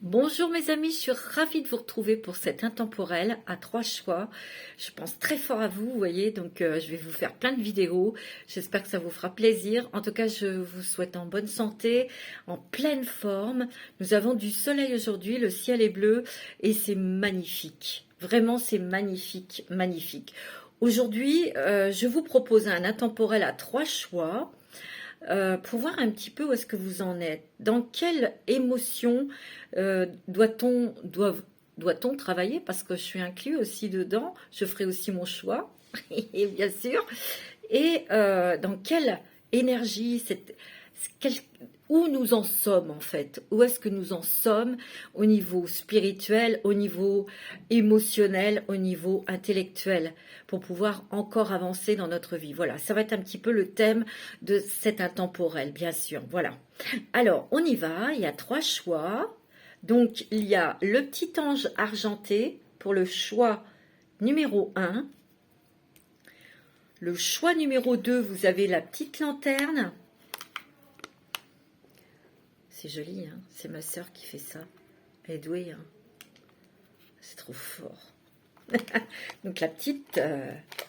Bonjour mes amis, je suis ravie de vous retrouver pour cet intemporel à 3 choix. Je pense très fort à vous, vous voyez, donc je vais vous faire plein de vidéos. J'espère que ça vous fera plaisir. En tout cas, je vous souhaite en bonne santé, en pleine forme. Nous avons du soleil aujourd'hui, le ciel est bleu et c'est magnifique. Vraiment, c'est magnifique, magnifique. Aujourd'hui, je vous propose un intemporel à 3 choix. Pour voir un petit peu où est-ce que vous en êtes. Dans quelle émotion doit-on travailler? Parce que je suis inclus aussi dedans. Je ferai aussi mon choix, et bien sûr. Et dans quelle énergie, où nous en sommes en fait? Où est-ce que nous en sommes au niveau spirituel, au niveau émotionnel, au niveau intellectuel, pour pouvoir encore avancer dans notre vie? Voilà, ça va être un petit peu le thème de cet intemporel, bien sûr. Voilà. Alors, on y va. Il y a 3 choix. Donc, il y a le petit ange argenté pour le choix numéro 1. Le choix numéro 2, vous avez la petite lanterne. C'est joli, hein, c'est ma sœur qui fait ça. Elle est douée, hein. C'est trop fort. Donc la petite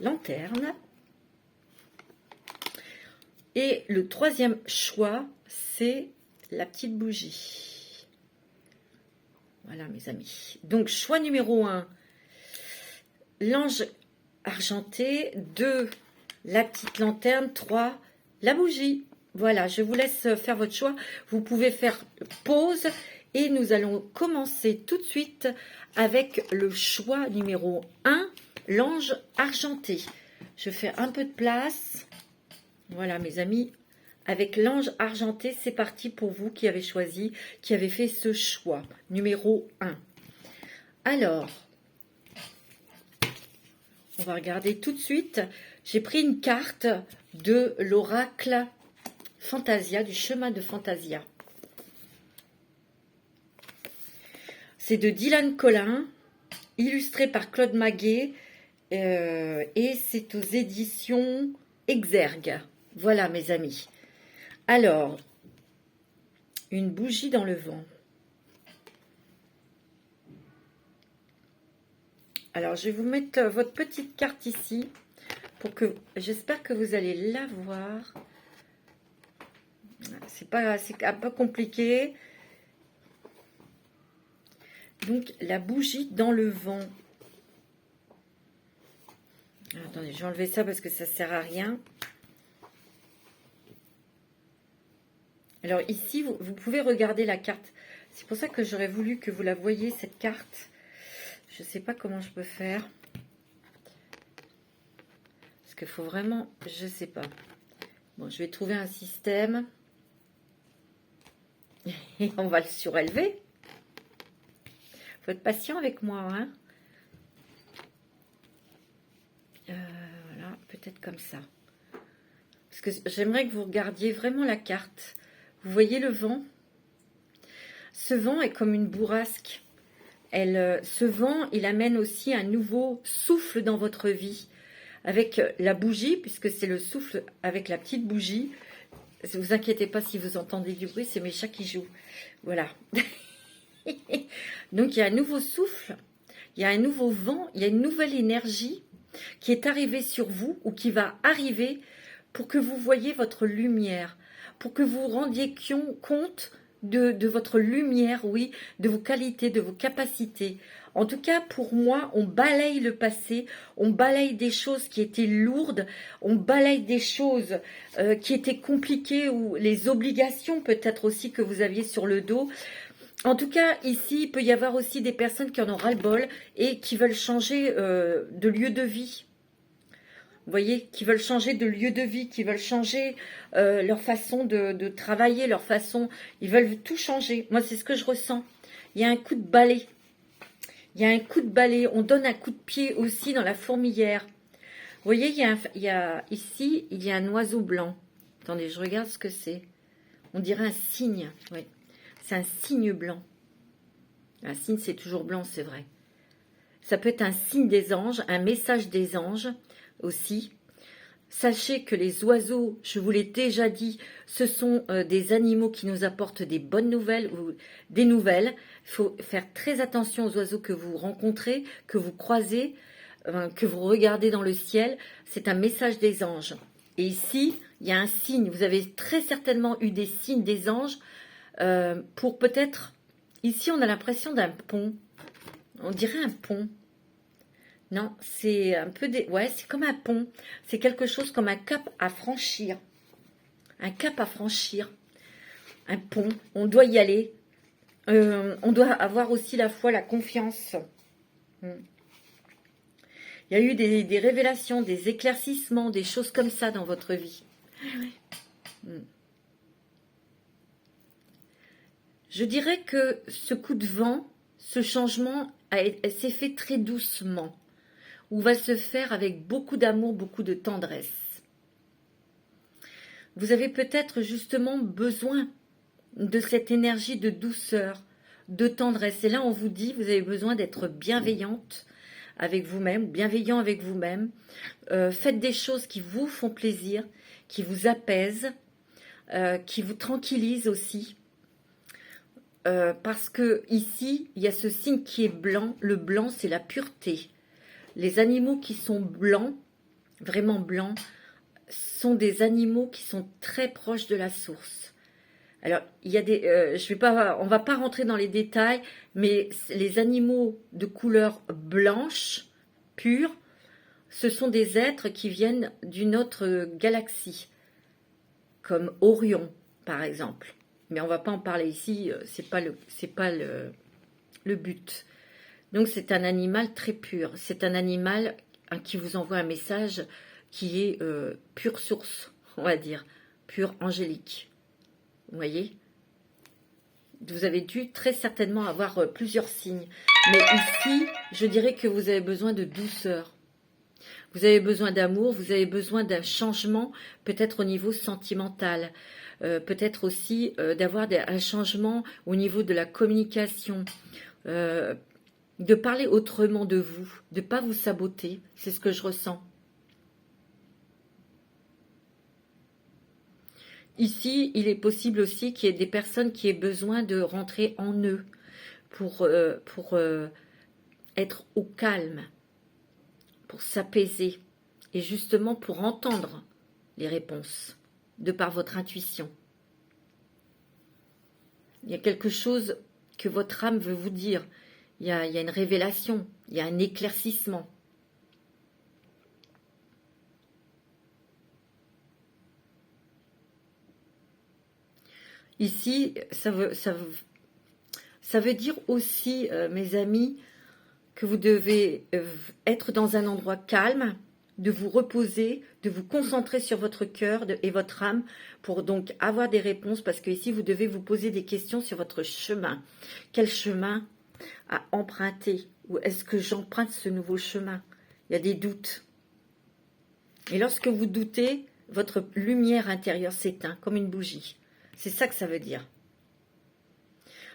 lanterne. Et le 3e choix, c'est la petite bougie. Voilà mes amis. Donc choix numéro 1, l'ange argenté. 2, la petite lanterne. 3, la bougie. Voilà, je vous laisse faire votre choix. Vous pouvez faire pause et nous allons commencer tout de suite avec le choix numéro 1, l'ange argenté. Je fais un peu de place. Voilà mes amis, avec l'ange argenté, c'est parti pour vous qui avez choisi, qui avez fait ce choix numéro 1. Alors, on va regarder tout de suite. J'ai pris une carte de l'oracle Fantasia, du chemin de Fantasia. C'est de Dylan Collin, illustré par Claude Maguet, et c'est aux éditions Exergue. Voilà mes amis. Alors, une bougie dans le vent. Alors, je vais vous mettre votre petite carte ici, pour que, j'espère que vous allez la voir. C'est un peu compliqué. Donc, la bougie dans le vent. Alors, attendez, je vais enlever ça parce que ça ne sert à rien. Alors, ici, vous pouvez regarder la carte. C'est pour ça que j'aurais voulu que vous la voyiez, cette carte. Je ne sais pas comment je peux faire. Parce qu'il faut vraiment... Je ne sais pas. Bon, je vais trouver un système. Et on va le surélever. Il faut être patient avec moi, hein. Voilà, peut-être comme ça. Parce que j'aimerais que vous regardiez vraiment la carte. Vous voyez le vent? Ce vent est comme une bourrasque. Ce vent, il amène aussi un nouveau souffle dans votre vie. Avec la bougie, puisque c'est le souffle avec la petite bougie. Ne vous inquiétez pas si vous entendez du bruit, c'est mes chats qui jouent. Voilà. Donc, il y a un nouveau souffle, il y a un nouveau vent, il y a une nouvelle énergie qui est arrivée sur vous ou qui va arriver pour que vous voyiez votre lumière, pour que vous vous rendiez compte de votre lumière, oui, de vos qualités, de vos capacités. En tout cas, pour moi, on balaye le passé, on balaye des choses qui étaient lourdes, on balaye des choses qui étaient compliquées ou les obligations peut-être aussi que vous aviez sur le dos. En tout cas, ici, il peut y avoir aussi des personnes qui en ont ras-le-bol et qui veulent changer de lieu de vie. Vous voyez, qui veulent changer de lieu de vie, qui veulent changer leur façon de travailler, leur façon... Ils veulent tout changer. Moi, c'est ce que je ressens. Il y a un coup de balai. Il y a un coup de balai. On donne un coup de pied aussi dans la fourmilière. Vous voyez, ici, il y a un oiseau blanc. Attendez, je regarde ce que c'est. On dirait un cygne. Oui, c'est un cygne blanc. Un cygne, c'est toujours blanc, c'est vrai. Ça peut être un signe des anges, un message des anges aussi. Sachez que les oiseaux, je vous l'ai déjà dit, ce sont des animaux qui nous apportent des bonnes nouvelles ou des nouvelles. Il faut faire très attention aux oiseaux que vous rencontrez, que vous croisez, que vous regardez dans le ciel. C'est un message des anges. Et ici, il y a un signe. Vous avez très certainement eu des signes des anges pour peut-être... Ici, on a l'impression d'un pont. On dirait un pont. Non, c'est un peu des... Ouais, c'est comme un pont. C'est quelque chose comme un cap à franchir. Un cap à franchir. Un pont. On doit y aller. On doit avoir aussi la foi, la confiance. Il y a eu des révélations, des éclaircissements, des choses comme ça dans votre vie. Je dirais que ce coup de vent, ce changement, s'est fait très doucement. Ou va se faire avec beaucoup d'amour, beaucoup de tendresse. Vous avez peut-être justement besoin de cette énergie de douceur, de tendresse. Et là, on vous dit, vous avez besoin d'être bienveillante avec vous-même, bienveillant avec vous-même. Faites des choses qui vous font plaisir, qui vous apaisent, qui vous tranquillisent aussi. Parce que ici, il y a ce signe qui est blanc. Le blanc, c'est la pureté. Les animaux qui sont blancs, vraiment blancs, sont des animaux qui sont très proches de la source. Alors, il y a des, on va pas rentrer dans les détails, mais les animaux de couleur blanche, pure, ce sont des êtres qui viennent d'une autre galaxie, comme Orion, par exemple. Mais on va pas en parler ici, c'est pas le but. Donc c'est un animal très pur, c'est un animal qui vous envoie un message qui est pure source, on va dire, pure angélique. Vous voyez? Vous avez dû très certainement avoir plusieurs signes. Mais ici, je dirais que vous avez besoin de douceur. Vous avez besoin d'amour, vous avez besoin d'un changement, peut-être au niveau sentimental. Peut-être aussi d'avoir un changement au niveau de la communication. De parler autrement de vous, de ne pas vous saboter, c'est ce que je ressens. Ici, il est possible aussi qu'il y ait des personnes qui aient besoin de rentrer en eux pour être au calme, pour s'apaiser et justement pour entendre les réponses de par votre intuition. Il y a quelque chose que votre âme veut vous dire. Il y a une révélation, il y a un éclaircissement. Ici, ça veut dire aussi, mes amis, que vous devez être dans un endroit calme, de vous reposer, de vous concentrer sur votre cœur et votre âme pour donc avoir des réponses, parce que ici, vous devez vous poser des questions sur votre chemin. Quel chemin à emprunter, ou est-ce que j'emprunte ce nouveau chemin? Il y a des doutes. Et lorsque vous doutez, votre lumière intérieure s'éteint comme une bougie. C'est ça que ça veut dire.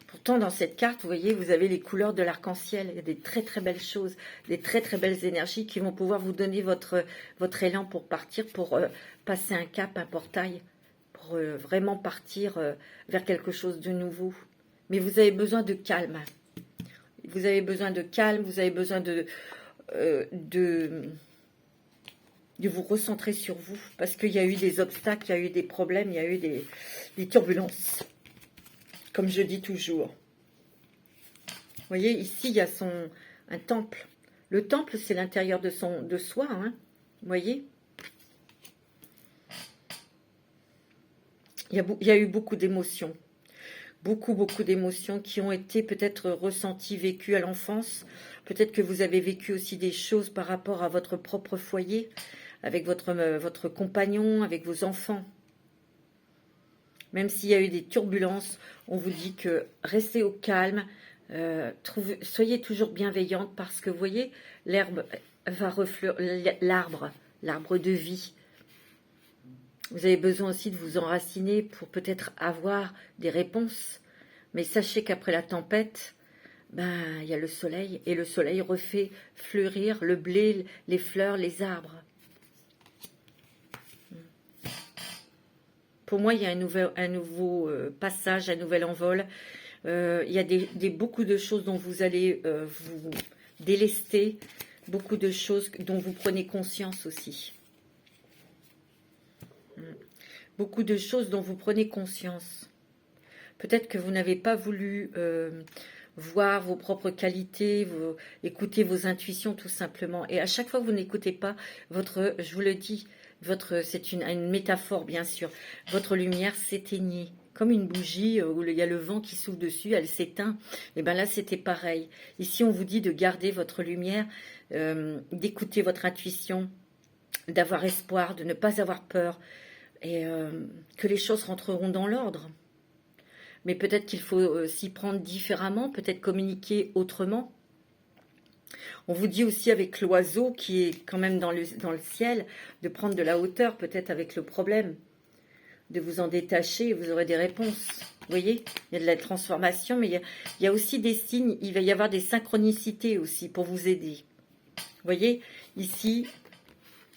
Pourtant, dans cette carte, vous voyez, vous avez les couleurs de l'arc-en-ciel. Il y a des très très belles choses, des très très belles énergies qui vont pouvoir vous donner votre élan pour partir, pour passer un cap, un portail, pour vraiment partir vers quelque chose de nouveau. Mais vous avez besoin de calme. Vous avez besoin de calme, vous avez besoin de vous recentrer sur vous. Parce qu'il y a eu des obstacles, il y a eu des problèmes, il y a eu des turbulences. Comme je dis toujours. Vous voyez, ici, il y a un temple. Le temple, c'est l'intérieur de soi. Hein, vous voyez? Il y a eu beaucoup d'émotions. Beaucoup d'émotions qui ont été peut-être ressenties, vécues à l'enfance. Peut-être que vous avez vécu aussi des choses par rapport à votre propre foyer, avec votre compagnon, avec vos enfants. Même s'il y a eu des turbulences, on vous dit que restez au calme, soyez toujours bienveillante parce que vous voyez, l'herbe va refleurir, l'arbre de vie. Vous avez besoin aussi de vous enraciner pour peut-être avoir des réponses. Mais sachez qu'après la tempête, il y a le soleil et le soleil refait fleurir le blé, les fleurs, les arbres. Pour moi, il y a un nouveau passage, un nouvel envol. Il y a beaucoup de choses dont vous allez vous délester, beaucoup de choses dont vous prenez conscience aussi. Beaucoup de choses dont vous prenez conscience. Peut-être que vous n'avez pas voulu voir vos propres qualités, écouter vos intuitions tout simplement. Et à chaque fois que vous n'écoutez pas, je vous le dis, c'est une métaphore bien sûr, votre lumière s'éteignait. Comme une bougie où il y a le vent qui souffle dessus, elle s'éteint. Et bien là, c'était pareil. Ici, on vous dit de garder votre lumière, d'écouter votre intuition, d'avoir espoir, de ne pas avoir peur, et que les choses rentreront dans l'ordre. Mais peut-être qu'il faut s'y prendre différemment, peut-être communiquer autrement. On vous dit aussi avec l'oiseau qui est quand même dans le ciel, de prendre de la hauteur peut-être avec le problème, de vous en détacher et vous aurez des réponses. Vous voyez, il y a de la transformation, mais il y a aussi des signes, il va y avoir des synchronicités aussi pour vous aider. Vous voyez, ici,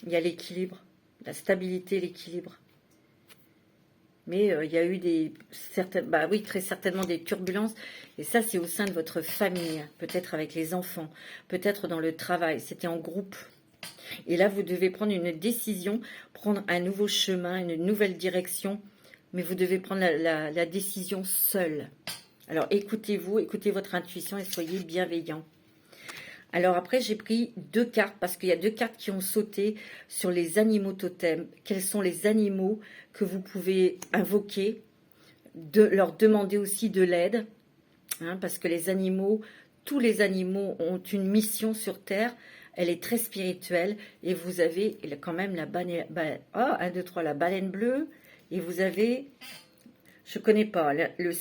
il y a l'équilibre, la stabilité, l'équilibre. Mais il y a eu très certainement des turbulences. Et ça, c'est au sein de votre famille, peut-être avec les enfants, peut-être dans le travail. C'était en groupe. Et là, vous devez prendre une décision, prendre un nouveau chemin, une nouvelle direction. Mais vous devez prendre la décision seule. Alors, écoutez-vous, écoutez votre intuition et soyez bienveillants. Alors après, j'ai pris 2 cartes parce qu'il y a 2 cartes qui ont sauté sur les animaux totems. Quels sont les animaux que vous pouvez invoquer, leur demander aussi de l'aide, hein, parce que les animaux, tous les animaux ont une mission sur Terre. Elle est très spirituelle et vous avez quand même la baleine, la baleine bleue et vous avez, je connais pas, le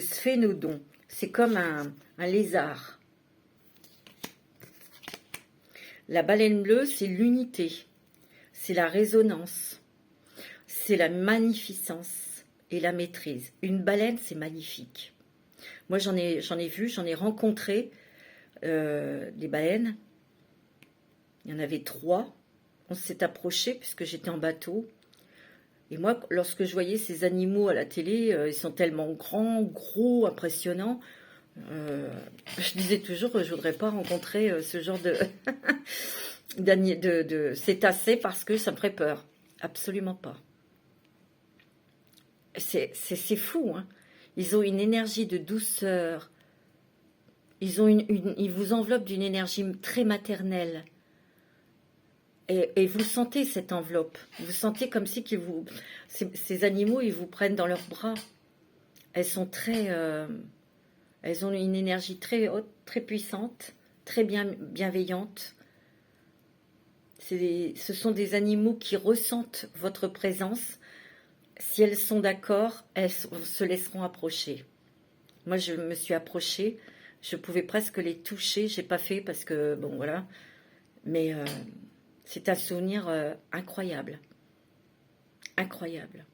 sphénodon. C'est comme un lézard. La baleine bleue, c'est l'unité, c'est la résonance, c'est la magnificence et la maîtrise. Une baleine, c'est magnifique. Moi, j'en ai vu, j'en ai rencontré des baleines. Il y en avait 3. On s'est approché puisque j'étais en bateau. Et moi, lorsque je voyais ces animaux à la télé, ils sont tellement grands, gros, impressionnants. Je disais toujours que je ne voudrais pas rencontrer ce genre de cétacés parce que ça me ferait peur. Absolument pas. C'est fou, hein. Ils ont une énergie de douceur. Ils vous enveloppent d'une énergie très maternelle. Et vous sentez cette enveloppe. Vous sentez comme si ces animaux, ils vous prennent dans leurs bras. Elles sont elles ont une énergie très haute, très puissante, très bienveillante. Ce sont des animaux qui ressentent votre présence. Si elles sont d'accord, elles se laisseront approcher. Moi, je me suis approchée. Je pouvais presque les toucher. J'ai pas fait parce que, bon, voilà. Mais c'est un souvenir incroyable. Incroyable.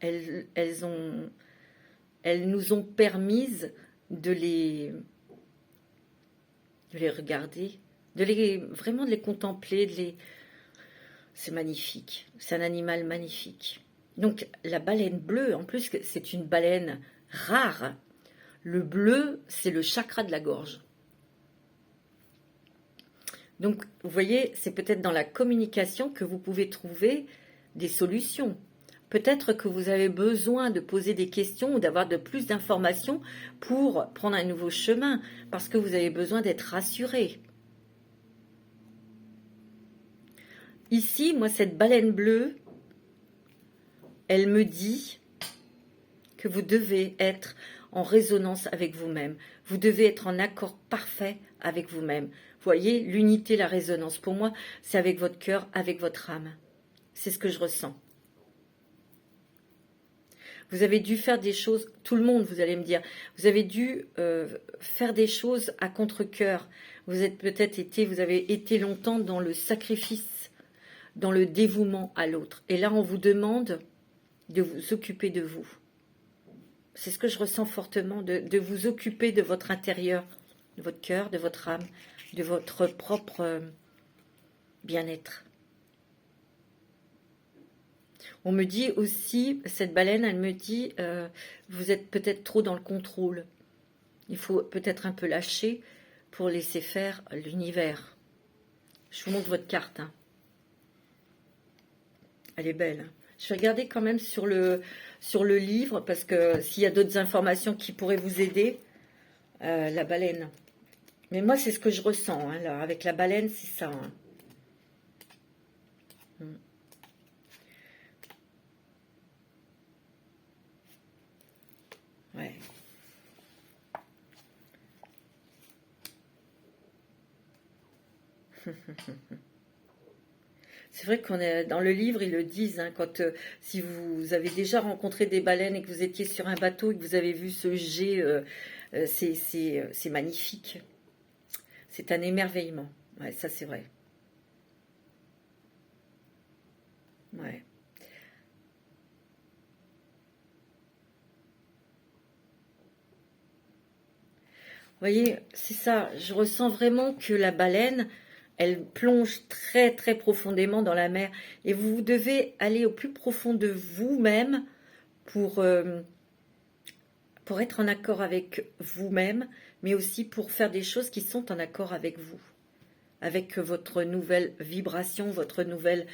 Elles nous ont permises de les regarder, vraiment de les contempler, c'est magnifique. C'est un animal magnifique. Donc la baleine bleue, en plus c'est une baleine rare. Le bleu, c'est le chakra de la gorge. Donc vous voyez, c'est peut-être dans la communication que vous pouvez trouver des solutions. Peut-être que vous avez besoin de poser des questions ou d'avoir de plus d'informations pour prendre un nouveau chemin, parce que vous avez besoin d'être rassuré. Ici, moi, cette baleine bleue, elle me dit que vous devez être en résonance avec vous-même. Vous devez être en accord parfait avec vous-même. Vous voyez, l'unité, la résonance, pour moi, c'est avec votre cœur, avec votre âme. C'est ce que je ressens. Vous avez dû faire des choses, tout le monde, vous allez me dire, vous avez dû faire des choses à contre-cœur. Vous avez été longtemps dans le sacrifice, dans le dévouement à l'autre. Et là, on vous demande de vous occuper de vous. C'est ce que je ressens fortement, de vous occuper de votre intérieur, de votre cœur, de votre âme, de votre propre bien-être. On me dit aussi, cette baleine, elle me dit, vous êtes peut-être trop dans le contrôle. Il faut peut-être un peu lâcher pour laisser faire l'univers. Je vous montre votre carte. Hein. Elle est belle. Hein. Je vais regarder quand même sur le livre, parce que s'il y a d'autres informations qui pourraient vous aider, la baleine. Mais moi, c'est ce que je ressens. Hein, là, avec la baleine, c'est ça. Hein. Ouais. C'est vrai qu'on est dans le livre, ils le disent, hein, quand si vous avez déjà rencontré des baleines et que vous étiez sur un bateau et que vous avez vu ce jet, c'est magnifique. C'est un émerveillement. Ouais, ça c'est vrai. Ouais. Vous voyez, c'est ça. Je ressens vraiment que la baleine, elle plonge très très profondément dans la mer. Et vous devez aller au plus profond de vous-même pour, pour être en accord avec vous-même, mais aussi pour faire des choses qui sont en accord avec vous, avec votre nouvelle vibration, votre nouvelle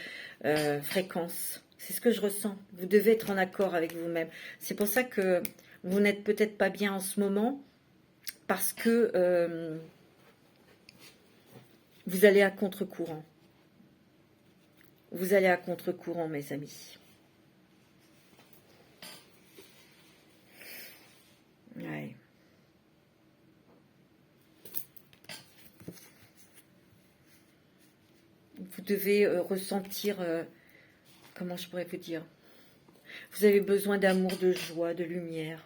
fréquence. C'est ce que je ressens. Vous devez être en accord avec vous-même. C'est pour ça que vous n'êtes peut-être pas bien en ce moment, parce que vous allez à contre-courant. Vous allez à contre-courant, mes amis. Ouais. Vous devez ressentir, comment je pourrais vous dire, vous avez besoin d'amour, de joie, de lumière.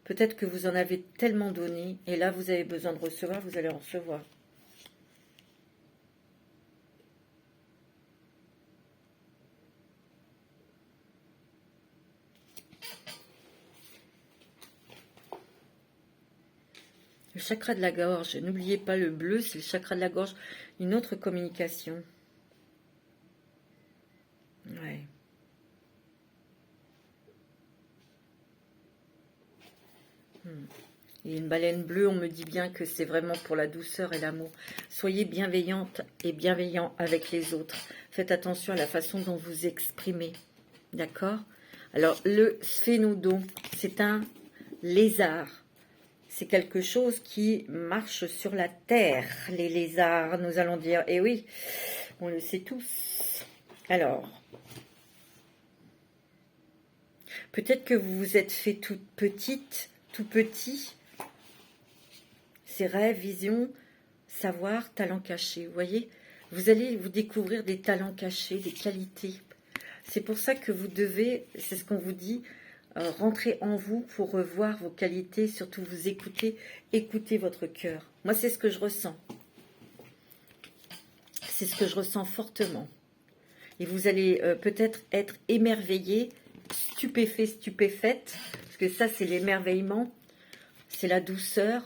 Peut-être que vous en avez tellement donné, et là vous avez besoin de recevoir, vous allez en recevoir. Le chakra de la gorge, n'oubliez pas le bleu, c'est le chakra de la gorge, une autre communication. Ouais. Et une baleine bleue, on me dit bien que c'est vraiment pour la douceur et l'amour. Soyez bienveillante et bienveillant avec les autres. Faites attention à la façon dont vous exprimez. D'accord? Alors, le sphénodon, c'est un lézard. C'est quelque chose qui marche sur la terre, les lézards, nous allons dire. Et oui, on le sait tous. Alors, peut-être que vous vous êtes fait toute petite, tout petit. Ces rêves, visions, savoir, talents cachés. Vous voyez, vous allez vous découvrir des talents cachés, des qualités. C'est pour ça que vous devez, c'est ce qu'on vous dit, rentrer en vous pour revoir vos qualités, surtout vous écouter, écouter votre cœur. Moi, c'est ce que je ressens. C'est ce que je ressens fortement. Et vous allez peut-être être émerveillé, stupéfait, stupéfaite, parce que ça, c'est l'émerveillement, c'est la douceur.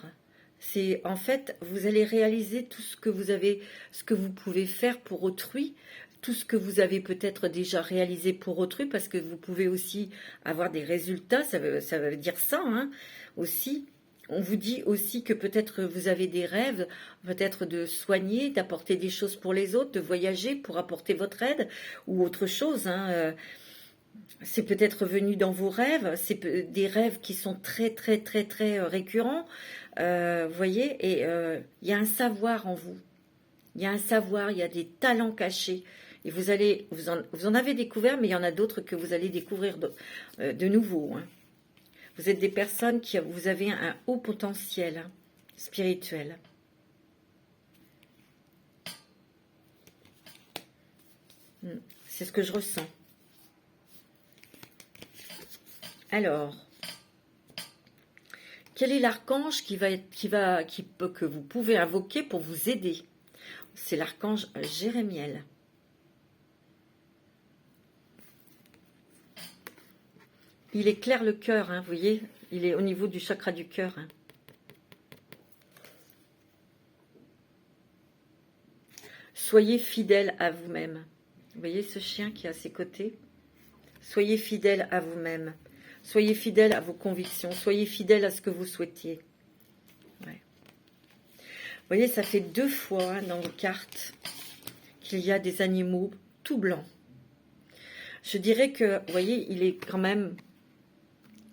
C'est en fait, vous allez réaliser tout ce que vous avez, ce que vous pouvez faire pour autrui, tout ce que vous avez peut-être déjà réalisé pour autrui, parce que vous pouvez aussi avoir des résultats, ça veut dire ça, hein, aussi. On vous dit aussi que peut-être vous avez des rêves, peut-être de soigner, d'apporter des choses pour les autres, de voyager pour apporter votre aide, ou autre chose, hein. C'est peut-être venu dans vos rêves, c'est des rêves qui sont très, très, très, très récurrents, vous voyez, et il y a un savoir en vous. Il y a un savoir, il y a des talents cachés. Et vous en avez découvert, mais il y en a d'autres que vous allez découvrir de nouveau. Hein. Vous êtes des personnes vous avez un haut potentiel hein, spirituel. C'est ce que je ressens. Alors, quel est l'archange que vous pouvez invoquer pour vous aider? C'est l'archange Jérémiel. Il éclaire le cœur, hein, vous voyez, il est au niveau du chakra du cœur. Hein. soyez fidèle à vous-même. Vous voyez ce chien qui est à ses côtés? Soyez fidèle à vous-même. Soyez fidèle à vos convictions. Soyez fidèle à ce que vous souhaitiez. Ouais. Vous voyez, ça fait 2 fois hein, dans vos cartes qu'il y a des animaux tout blancs. Je dirais que, vous voyez, il est quand même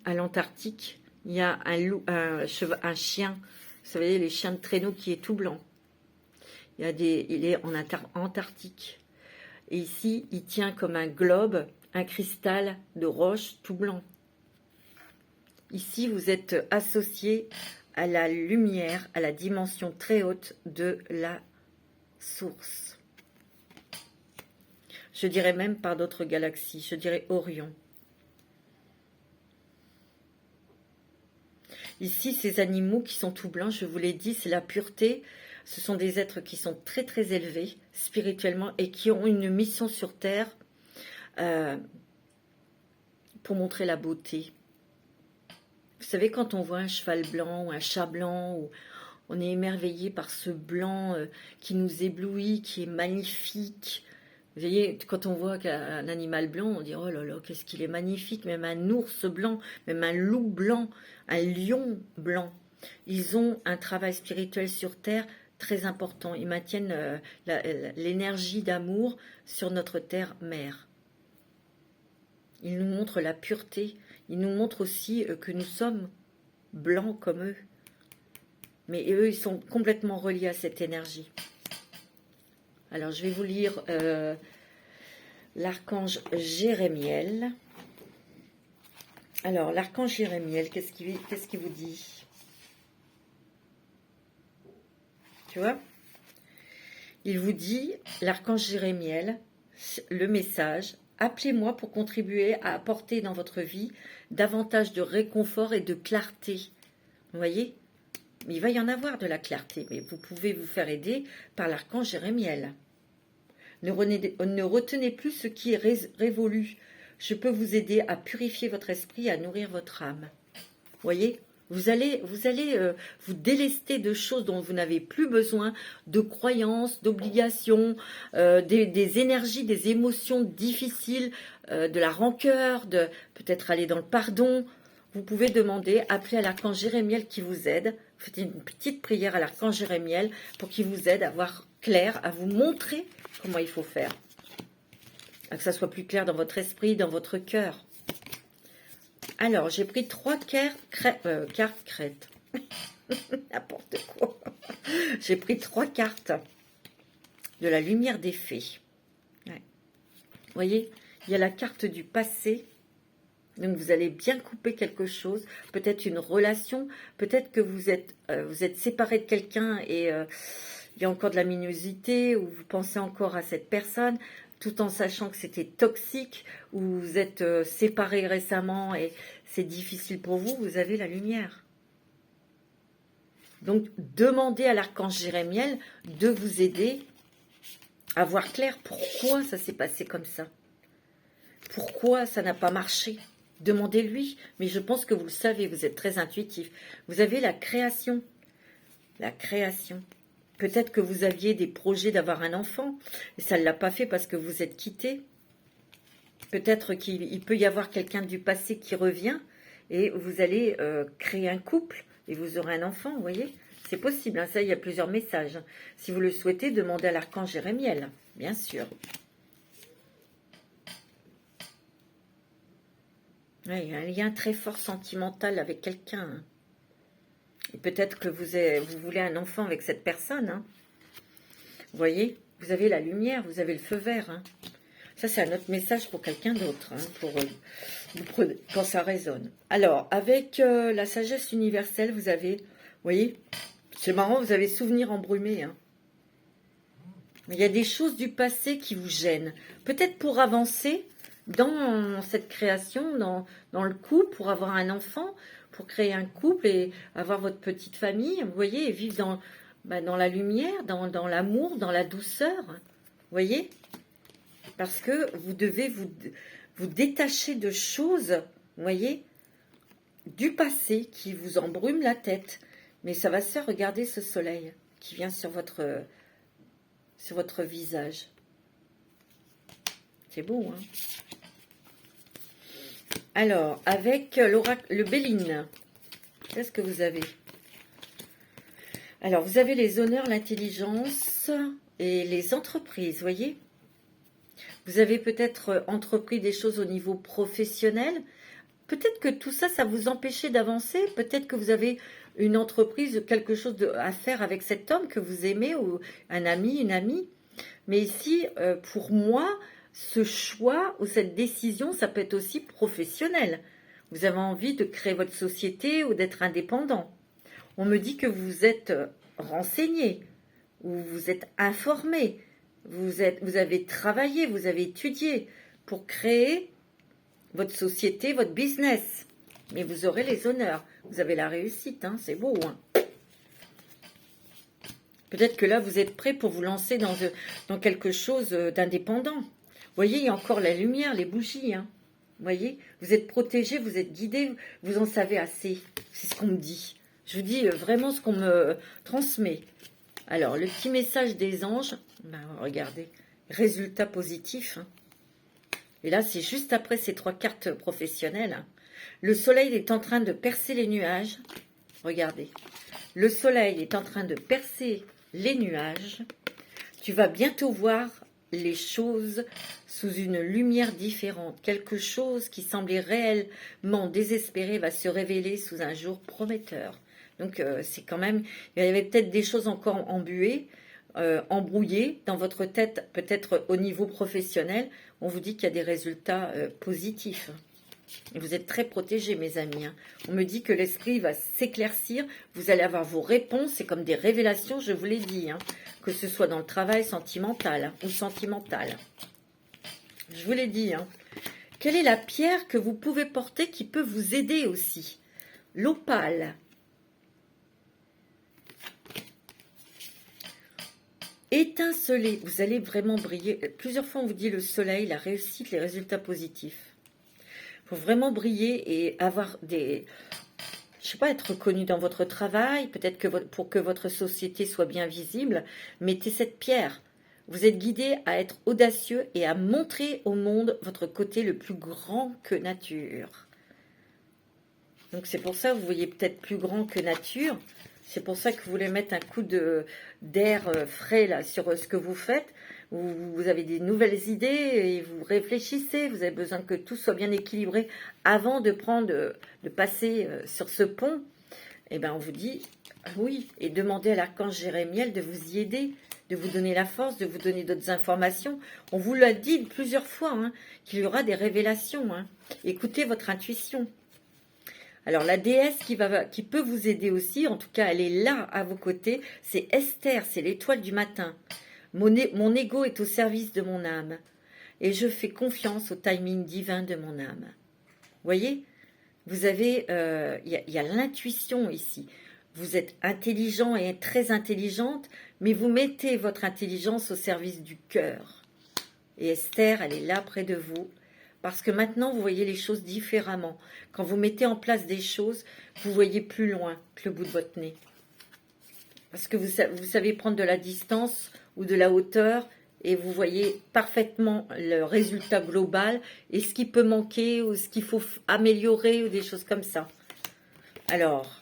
à l'Antarctique. Il y a un chien, vous savez, les chiens de traîneau qui est tout blanc. Il est en Antarctique. Et ici, il tient comme un globe, un cristal de roche tout blanc. Ici, vous êtes associé à la lumière, à la dimension très haute de la source. Je dirais même par d'autres galaxies, je dirais Orion. Ici, ces animaux qui sont tout blancs, je vous l'ai dit, c'est la pureté. Ce sont des êtres qui sont très très élevés spirituellement et qui ont une mission sur Terre pour montrer la beauté. Vous savez, quand on voit un cheval blanc ou un chat blanc, ou on est émerveillé par ce blanc qui nous éblouit, qui est magnifique. Vous voyez, quand on voit un animal blanc, on dit « Oh là là, qu'est-ce qu'il est magnifique !» Même un ours blanc, même un loup blanc, un lion blanc. Ils ont un travail spirituel sur Terre très important. Ils maintiennent l'énergie d'amour sur notre terre-mère. Ils nous montrent la pureté. Ils nous montrent aussi que nous sommes blancs comme eux. Mais eux, ils sont complètement reliés à cette énergie. Alors, je vais vous lire l'archange Jérémiel. Alors, l'archange Jérémiel, qu'est-ce qu'il vous dit? Tu vois? Il vous dit, l'archange Jérémiel, le message, appelez-moi pour contribuer à apporter dans votre vie davantage de réconfort et de clarté. Vous voyez? Il va y en avoir de la clarté, mais vous pouvez vous faire aider par l'archange Jérémiel. Ne retenez plus ce qui est révolu. Je peux vous aider à purifier votre esprit, à nourrir votre âme. Vous voyez, vous allez vous délester de choses dont vous n'avez plus besoin, de croyances, d'obligations, des énergies, des émotions difficiles, de la rancœur, de peut-être aller dans le pardon. Vous pouvez demander, appeler à l'archange Jérémiel qui vous aide. Faites une petite prière à l'archange Jérémiel pour qu'il vous aide à voir clair, à vous montrer comment il faut faire. Que ça soit plus clair dans votre esprit, dans votre cœur. Alors, j'ai pris 3 cartes crêtes. N'importe quoi. J'ai pris 3 cartes de la lumière des fées. Ouais. Vous voyez, il y a la carte du passé. Donc, vous allez bien couper quelque chose. Peut-être une relation. Peut-être que vous êtes séparé de quelqu'un et il y a encore de la minusité ou vous pensez encore à cette personne tout en sachant que c'était toxique, ou vous êtes séparés récemment et c'est difficile pour vous, vous avez la lumière. Donc, demandez à l'archange Jérémiel de vous aider à voir clair pourquoi ça s'est passé comme ça. Pourquoi ça n'a pas marché. Demandez-lui, mais je pense que vous le savez, vous êtes très intuitif. Vous avez la création. La création. Peut-être que vous aviez des projets d'avoir un enfant, et ça ne l'a pas fait parce que vous êtes quitté. Peut-être qu'il peut y avoir quelqu'un du passé qui revient, et vous allez créer un couple, et vous aurez un enfant, vous voyez. C'est possible, hein, ça, il y a plusieurs messages. Si vous le souhaitez, demandez à l'archange Jérémiel, bien sûr. Ouais, il y a un lien très fort sentimental avec quelqu'un, hein. Et peut-être que vous voulez un enfant avec cette personne. Hein. Vous voyez, vous avez la lumière, vous avez le feu vert. Hein. Ça, c'est un autre message pour quelqu'un d'autre, hein, quand ça résonne. Alors, avec la sagesse universelle, vous avez, vous voyez, c'est marrant, vous avez souvenir embrumé. Hein. Mais il y a des choses du passé qui vous gênent. Peut-être pour avancer dans cette création, dans le couple, pour avoir un enfant, pour créer un couple et avoir votre petite famille, vous voyez, et vivre dans la lumière, dans l'amour, dans la douceur, vous voyez, parce que vous devez vous détacher de choses, vous voyez, du passé qui vous embrume la tête. Mais ça va se faire, regardez ce soleil qui vient sur votre sur votre visage. C'est beau, hein? Alors, avec l'oracle, le Béline, qu'est-ce que vous avez? Alors, vous avez les honneurs, l'intelligence et les entreprises, voyez? Vous avez peut-être entrepris des choses au niveau professionnel. Peut-être que tout ça, ça vous empêchait d'avancer. Peut-être que vous avez une entreprise, quelque chose à faire avec cet homme que vous aimez, ou un ami, une amie. Mais ici, pour moi, ce choix ou cette décision, ça peut être aussi professionnel. Vous avez envie de créer votre société ou d'être indépendant. On me dit que vous êtes renseigné, ou vous êtes informé, vous avez travaillé, vous avez étudié pour créer votre société, votre business. Mais vous aurez les honneurs. Vous avez la réussite, hein, c'est beau. Hein. Peut-être que là, vous êtes prêt pour vous lancer dans quelque chose d'indépendant. Vous voyez, il y a encore la lumière, les bougies. Hein. Vous voyez, vous êtes protégé, vous êtes guidé, vous en savez assez. C'est ce qu'on me dit. Je vous dis vraiment ce qu'on me transmet. Alors, le petit message des anges, ben, regardez, résultat positif. Hein. Et là, c'est juste après ces 3 cartes professionnelles. Hein. Le soleil est en train de percer les nuages. Regardez. Le soleil est en train de percer les nuages. Tu vas bientôt voir les choses sous une lumière différente. Quelque chose qui semblait réellement désespéré va se révéler sous un jour prometteur. Donc, c'est quand même... Il y avait peut-être des choses encore embuées, embrouillées dans votre tête, peut-être au niveau professionnel. On vous dit qu'il y a des résultats positifs. Et vous êtes très protégés, mes amis. Hein. On me dit que l'esprit va s'éclaircir. Vous allez avoir vos réponses. C'est comme des révélations, je vous l'ai dit. Hein. Que ce soit dans le travail sentimental hein, ou sentimental. Je vous l'ai dit. Hein. Quelle est la pierre que vous pouvez porter qui peut vous aider aussi? L'opale. Étinceler. Vous allez vraiment briller. Plusieurs fois, on vous dit le soleil, la réussite, les résultats positifs. Pour vraiment briller et avoir des... Je ne sais pas, être reconnu dans votre travail, peut-être que pour que votre société soit bien visible, mettez cette pierre. Vous êtes guidé à être audacieux et à montrer au monde votre côté le plus grand que nature. Donc c'est pour ça que vous voyez peut-être plus grand que nature. C'est pour ça que vous voulez mettre un coup d'air frais là, sur ce que vous faites. Vous avez des nouvelles idées et vous réfléchissez. Vous avez besoin que tout soit bien équilibré avant de passer sur ce pont. Et bien on vous dit oui. Et demandez à l'archange Jérémiel de vous y aider, de vous donner la force, de vous donner d'autres informations. On vous l'a dit plusieurs fois hein, qu'il y aura des révélations. Hein. Écoutez votre intuition. Alors, la déesse qui peut vous aider aussi, en tout cas, elle est là à vos côtés, c'est Esther, c'est l'étoile du matin. Mon ego est au service de mon âme et je fais confiance au timing divin de mon âme. Vous voyez, vous avez, y a l'intuition ici. Vous êtes intelligent et très intelligente, mais vous mettez votre intelligence au service du cœur. Et Esther, elle est là près de vous. Parce que maintenant, vous voyez les choses différemment. Quand vous mettez en place des choses, vous voyez plus loin que le bout de votre nez. Parce que vous savez prendre de la distance ou de la hauteur et vous voyez parfaitement le résultat global et ce qui peut manquer ou ce qu'il faut améliorer ou des choses comme ça. Alors,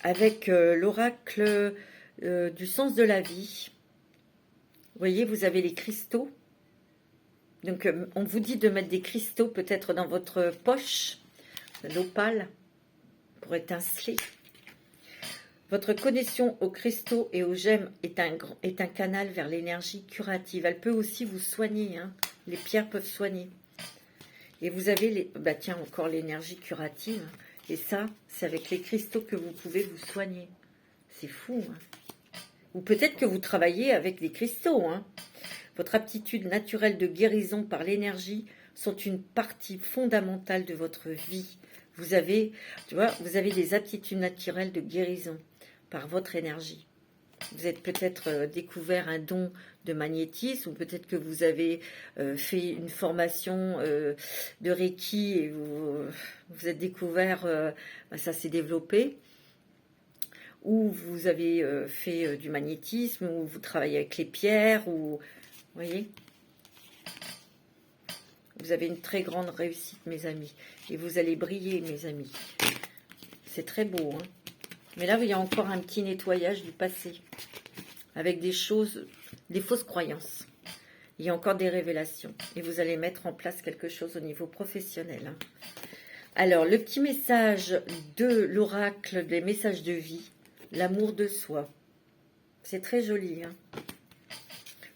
avec l'oracle du sens de la vie, vous voyez, vous avez les cristaux. Donc, on vous dit de mettre des cristaux peut-être dans votre poche, l'opale, pour étinceler. Votre connexion aux cristaux et aux gemmes est un canal vers l'énergie curative. Elle peut aussi vous soigner. Hein. Les pierres peuvent soigner. Et vous avez, tiens, encore l'énergie curative. Et ça, c'est avec les cristaux que vous pouvez vous soigner. C'est fou. Hein. Ou peut-être que vous travaillez avec des cristaux, hein. Votre aptitude naturelle de guérison par l'énergie sont une partie fondamentale de votre vie. Vous avez des aptitudes naturelles de guérison par votre énergie. Vous êtes peut-être découvert un don de magnétisme ou peut-être que vous avez fait une formation de Reiki et vous êtes découvert, ça s'est développé. ou vous avez fait du magnétisme, ou vous travaillez avec les pierres, ou... Vous voyez? Vous avez une très grande réussite, mes amis. Et vous allez briller, mes amis. C'est très beau, hein. Mais là, il y a encore un petit nettoyage du passé. Avec des choses, des fausses croyances. Il y a encore des révélations. Et vous allez mettre en place quelque chose au niveau professionnel, hein. Alors, le petit message de l'oracle, des messages de vie. L'amour de soi. C'est très joli, hein.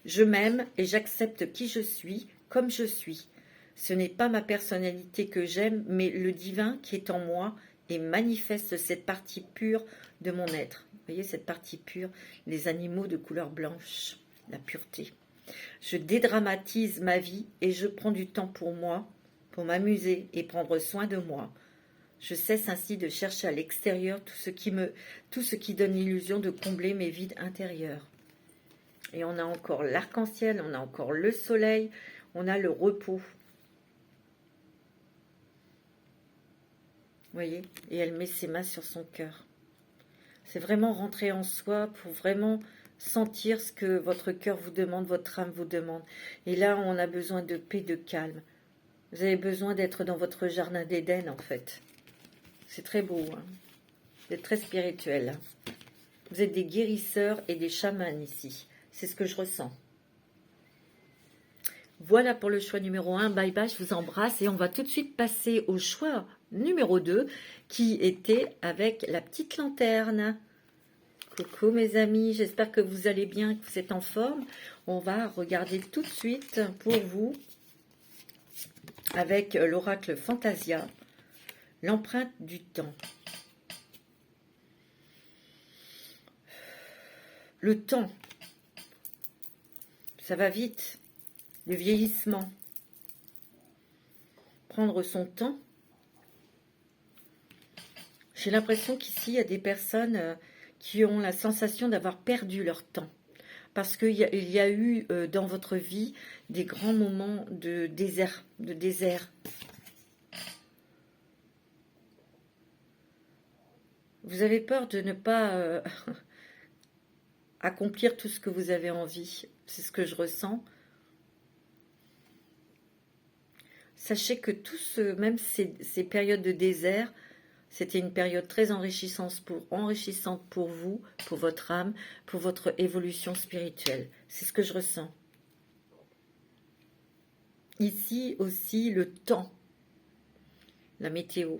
Je m'aime et j'accepte qui je suis, comme je suis. Ce n'est pas ma personnalité que j'aime, mais le divin qui est en moi et manifeste cette partie pure de mon être. Vous voyez cette partie pure, les animaux de couleur blanche, la pureté. Je dédramatise ma vie et je prends du temps pour moi, pour m'amuser et prendre soin de moi. Je cesse ainsi de chercher à l'extérieur tout ce qui donne l'illusion de combler mes vides intérieurs. Et on a encore l'arc-en-ciel, on a encore le soleil, on a le repos. Vous voyez? Et elle met ses mains sur son cœur. C'est vraiment rentrer en soi pour vraiment sentir ce que votre cœur vous demande, votre âme vous demande. Et là, on a besoin de paix, de calme. Vous avez besoin d'être dans votre jardin d'Éden, en fait. C'est très beau, hein. Vous êtes très spirituel, hein. Vous êtes des guérisseurs et des chamans ici. C'est ce que je ressens. Voilà pour le choix numéro 1. Bye bye, je vous embrasse. Et on va tout de suite passer au choix numéro 2, qui était avec la petite lanterne. Coucou mes amis, j'espère que vous allez bien, que vous êtes en forme. On va regarder tout de suite pour vous, avec l'oracle Fantasia, l'empreinte du temps. Le temps, ça va vite. Le vieillissement. Prendre son temps. J'ai l'impression qu'ici, il y a des personnes qui ont la sensation d'avoir perdu leur temps. Parce qu'il y a eu dans votre vie des grands moments de désert. Vous avez peur de ne pas accomplir tout ce que vous avez envie. C'est ce que je ressens. Sachez que même ces périodes de désert, c'était une période très enrichissante pour vous, pour votre âme, pour votre évolution spirituelle. C'est ce que je ressens. Ici aussi, le temps, la météo.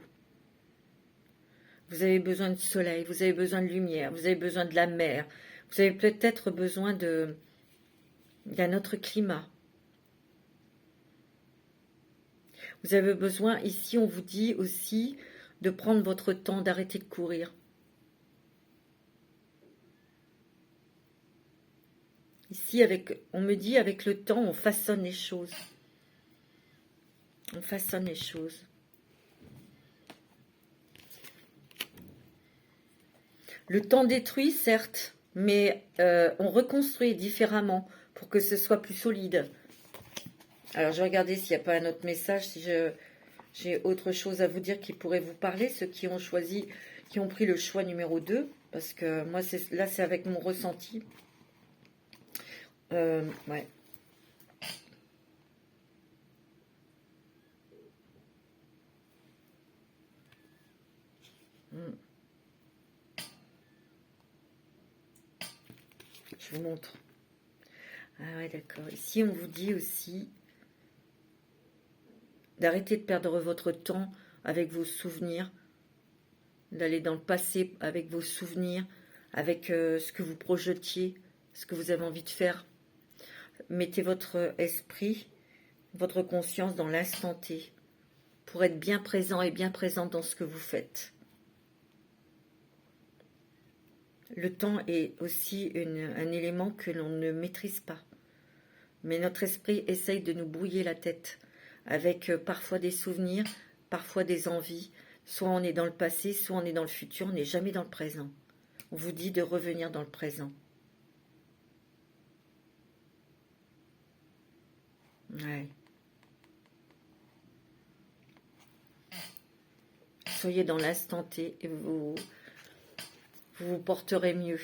Vous avez besoin de soleil, vous avez besoin de lumière, vous avez besoin de la mer. Vous avez peut-être besoin d'un autre climat. Vous avez besoin, ici on vous dit aussi, de prendre votre temps, d'arrêter de courir. Ici, on me dit, avec le temps, on façonne les choses. On façonne les choses. Le temps détruit, certes, mais on reconstruit différemment pour que ce soit plus solide. Alors, je vais regarder s'il n'y a pas un autre message, si j'ai autre chose à vous dire qui pourrait vous parler, ceux qui ont choisi, qui ont pris le choix numéro 2, parce que moi, là, c'est avec mon ressenti. Ouais. Je vous montre. Ah ouais, d'accord. Ici, on vous dit aussi d'arrêter de perdre votre temps avec vos souvenirs, d'aller dans le passé avec vos souvenirs, avec ce que vous projetiez, ce que vous avez envie de faire. Mettez votre esprit, votre conscience dans l'instant T, pour être bien présent et bien présente dans ce que vous faites. Le temps est aussi un élément que l'on ne maîtrise pas. Mais notre esprit essaye de nous brouiller la tête avec parfois des souvenirs, parfois des envies. Soit on est dans le passé, soit on est dans le futur, on n'est jamais dans le présent. On vous dit de revenir dans le présent. Ouais. Soyez dans l'instant T et vous vous vous porterez mieux.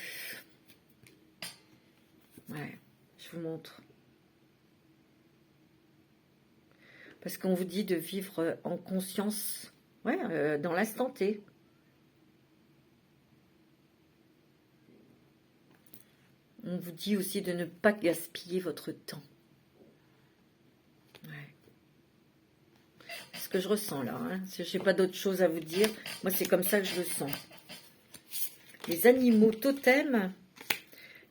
Ouais, je vous montre. Parce qu'on vous dit de vivre en conscience, ouais, dans l'instant T. On vous dit aussi de ne pas gaspiller votre temps. Ouais. C'est ce que je ressens là. Hein. Je n'ai pas d'autre chose à vous dire. Moi, c'est comme ça que je le sens. Les animaux totems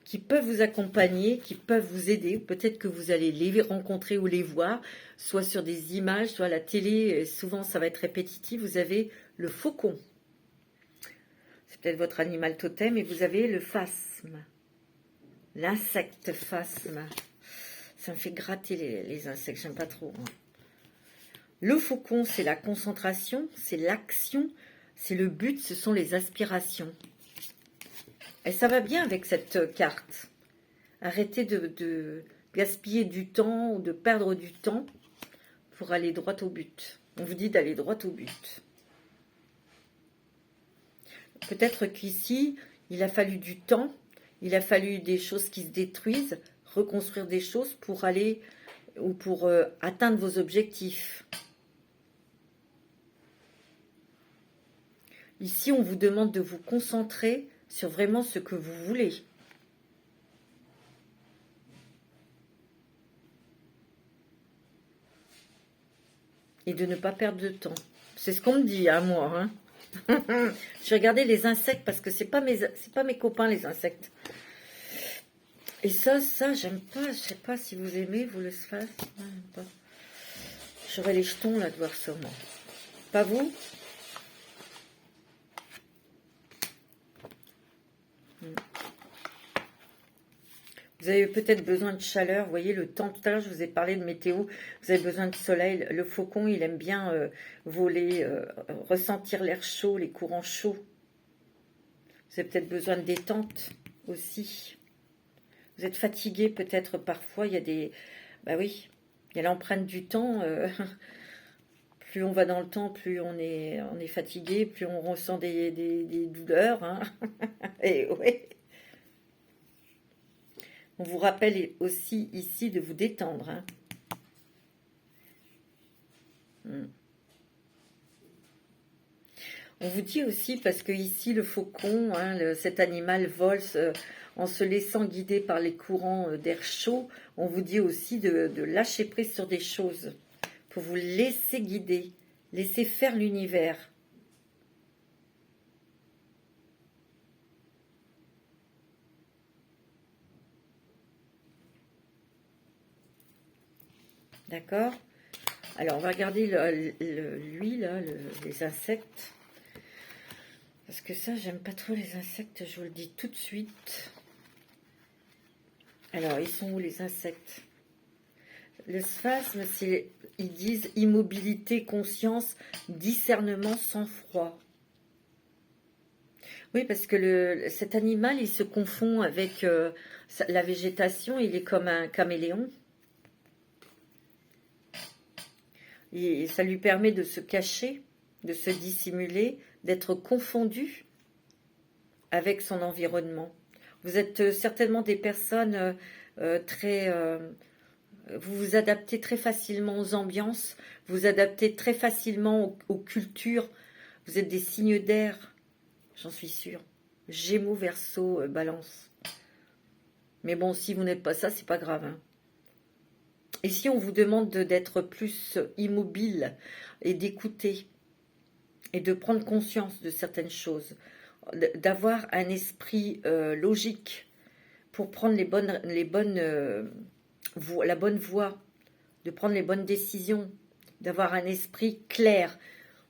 qui peuvent vous accompagner, qui peuvent vous aider. Peut-être que vous allez les rencontrer ou les voir, soit sur des images, soit à la télé. Souvent, ça va être répétitif. Vous avez le faucon. C'est peut-être votre animal totem. Et vous avez le phasme. L'insecte phasme. Ça me fait gratter les insectes. J'aime pas trop. Hein. Le faucon, c'est la concentration, c'est l'action, c'est le but, ce sont les aspirations. Et ça va bien avec cette carte. Arrêtez de gaspiller du temps ou de perdre du temps pour aller droit au but. On vous dit d'aller droit au but. Peut-être qu'ici, il a fallu du temps, il a fallu des choses qui se détruisent, reconstruire des choses pour aller ou pour atteindre vos objectifs. Ici, on vous demande de vous concentrer sur vraiment ce que vous voulez. Et de ne pas perdre de temps. C'est ce qu'on me dit, hein, moi. Hein. Je vais regarder les insectes parce que c'est pas mes copains, les insectes. Et ça, j'aime pas. Je sais pas si vous aimez, vous le faites. J'aurais les jetons là de voir sûrement. Pas vous? Vous avez peut-être besoin de chaleur. Vous voyez, le temps, tout à l'heure, je vous ai parlé de météo. Vous avez besoin de soleil. Le faucon, il aime bien voler, ressentir l'air chaud, les courants chauds. Vous avez peut-être besoin de détente aussi. Vous êtes fatigué peut-être parfois. Il y a des... Bah oui, il y a l'empreinte du temps. Plus on va dans le temps, plus on est fatigué, plus on ressent des douleurs. Hein. Et oui. On vous rappelle aussi ici de vous détendre. Hein. On vous dit aussi, parce que ici le faucon, hein, cet animal vole en se laissant guider par les courants d'air chaud, on vous dit aussi de lâcher prise sur des choses, pour vous laisser guider, laisser faire l'univers. D'accord? Alors, on va regarder lui, là, les insectes. Parce que ça, j'aime pas trop les insectes, je vous le dis tout de suite. Alors, ils sont où les insectes? Le spasme, c'est, ils disent immobilité, conscience, discernement, sang-froid. Oui, parce que cet animal, il se confond avec la végétation, il est comme un caméléon. Et ça lui permet de se cacher, de se dissimuler, d'être confondu avec son environnement. Vous êtes certainement des personnes vous vous adaptez très facilement aux ambiances, vous vous adaptez très facilement aux cultures. Vous êtes des signes d'air, j'en suis sûre. Gémeaux, Verseau, Balance. Mais bon, si vous n'êtes pas ça, c'est pas grave. Hein. Et si on vous demande d'être plus immobile et d'écouter et de prendre conscience de certaines choses, d'avoir un esprit logique pour prendre la bonne voie, de prendre les bonnes décisions, d'avoir un esprit clair.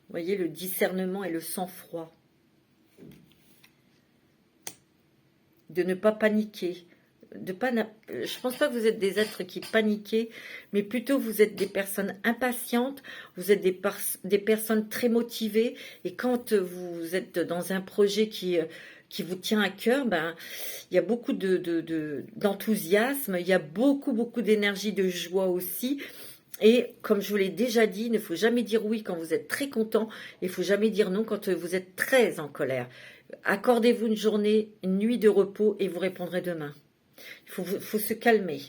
Vous voyez, le discernement et le sang-froid. De ne pas paniquer. Je pense pas que vous êtes des êtres qui paniquez, mais plutôt vous êtes des personnes impatientes, vous êtes des personnes très motivées, et quand vous êtes dans un projet qui vous tient à cœur, ben, il y a beaucoup d'enthousiasme, il y a beaucoup d'énergie, de joie aussi. Et comme je vous l'ai déjà dit, il ne faut jamais dire oui quand vous êtes très content, il ne faut jamais dire non quand vous êtes très en colère. Accordez-vous une journée, une nuit de repos et vous répondrez demain. Il faut se calmer.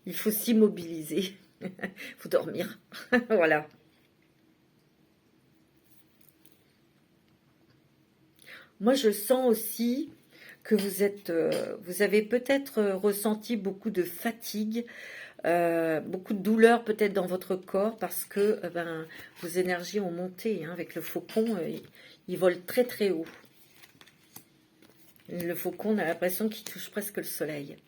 Il faut s'immobiliser. Il faut dormir. Voilà. Moi, je sens aussi que vous avez peut-être ressenti beaucoup de fatigue, beaucoup de douleur peut-être dans votre corps parce que vos énergies ont monté. Hein, avec le faucon, il vole très très haut. Le faucon, on a l'impression qu'il touche presque le soleil.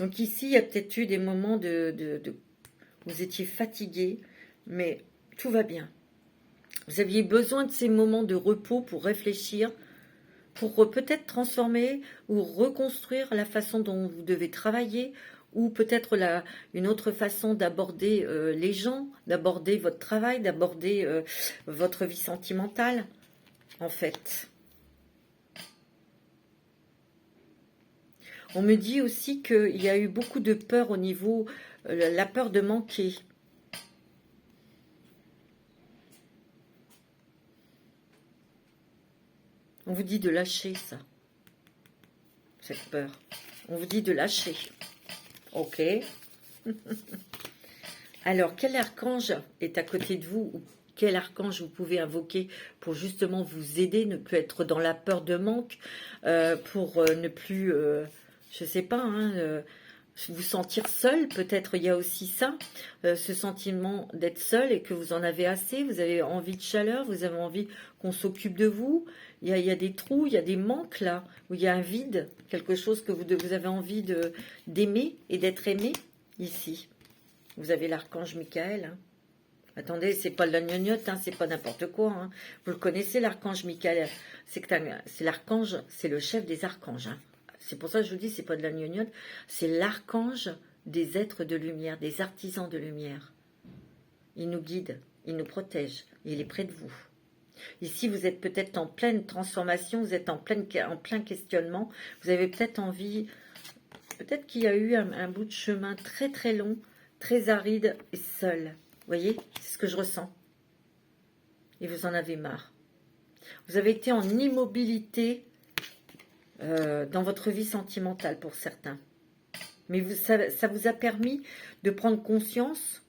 Donc ici, il y a peut-être eu des moments vous étiez fatigué, mais tout va bien. Vous aviez besoin de ces moments de repos pour réfléchir, pour peut-être transformer ou reconstruire la façon dont vous devez travailler, ou peut-être une autre façon d'aborder les gens, d'aborder votre travail, d'aborder votre vie sentimentale, en fait. On me dit aussi qu'il y a eu beaucoup de peur au niveau, la peur de manquer. On vous dit de lâcher ça, cette peur. On vous dit de lâcher. Ok. Alors, quel archange est à côté de vous ou quel archange vous pouvez invoquer pour justement vous aider, ne plus être dans la peur de manque, pour ne plus, je sais pas, hein, vous sentir seul, peut-être il y a aussi ça, ce sentiment d'être seul et que vous en avez assez, vous avez envie de chaleur, vous avez envie qu'on s'occupe de vous, il y a des trous, il y a des manques là, où il y a un vide, quelque chose que vous avez envie d'aimer et d'être aimé ici. Vous avez l'archange Michael. Hein. Attendez, c'est pas de la gnognotte, hein, c'est pas n'importe quoi. Hein. Vous le connaissez, l'archange Michael. C'est l'archange, c'est le chef des archanges. Hein. C'est pour ça que je vous dis, c'est pas de la gnognotte. C'est l'archange des êtres de lumière, des artisans de lumière. Il nous guide, il nous protège, il est près de vous. Ici, vous êtes peut-être en pleine transformation, vous êtes en plein questionnement. Vous avez peut-être envie, peut-être qu'il y a eu un bout de chemin très très long, très aride et seul. Vous voyez, c'est ce que je ressens. Et vous en avez marre. Vous avez été en immobilité dans votre vie sentimentale pour certains. Mais ça vous a permis de prendre conscience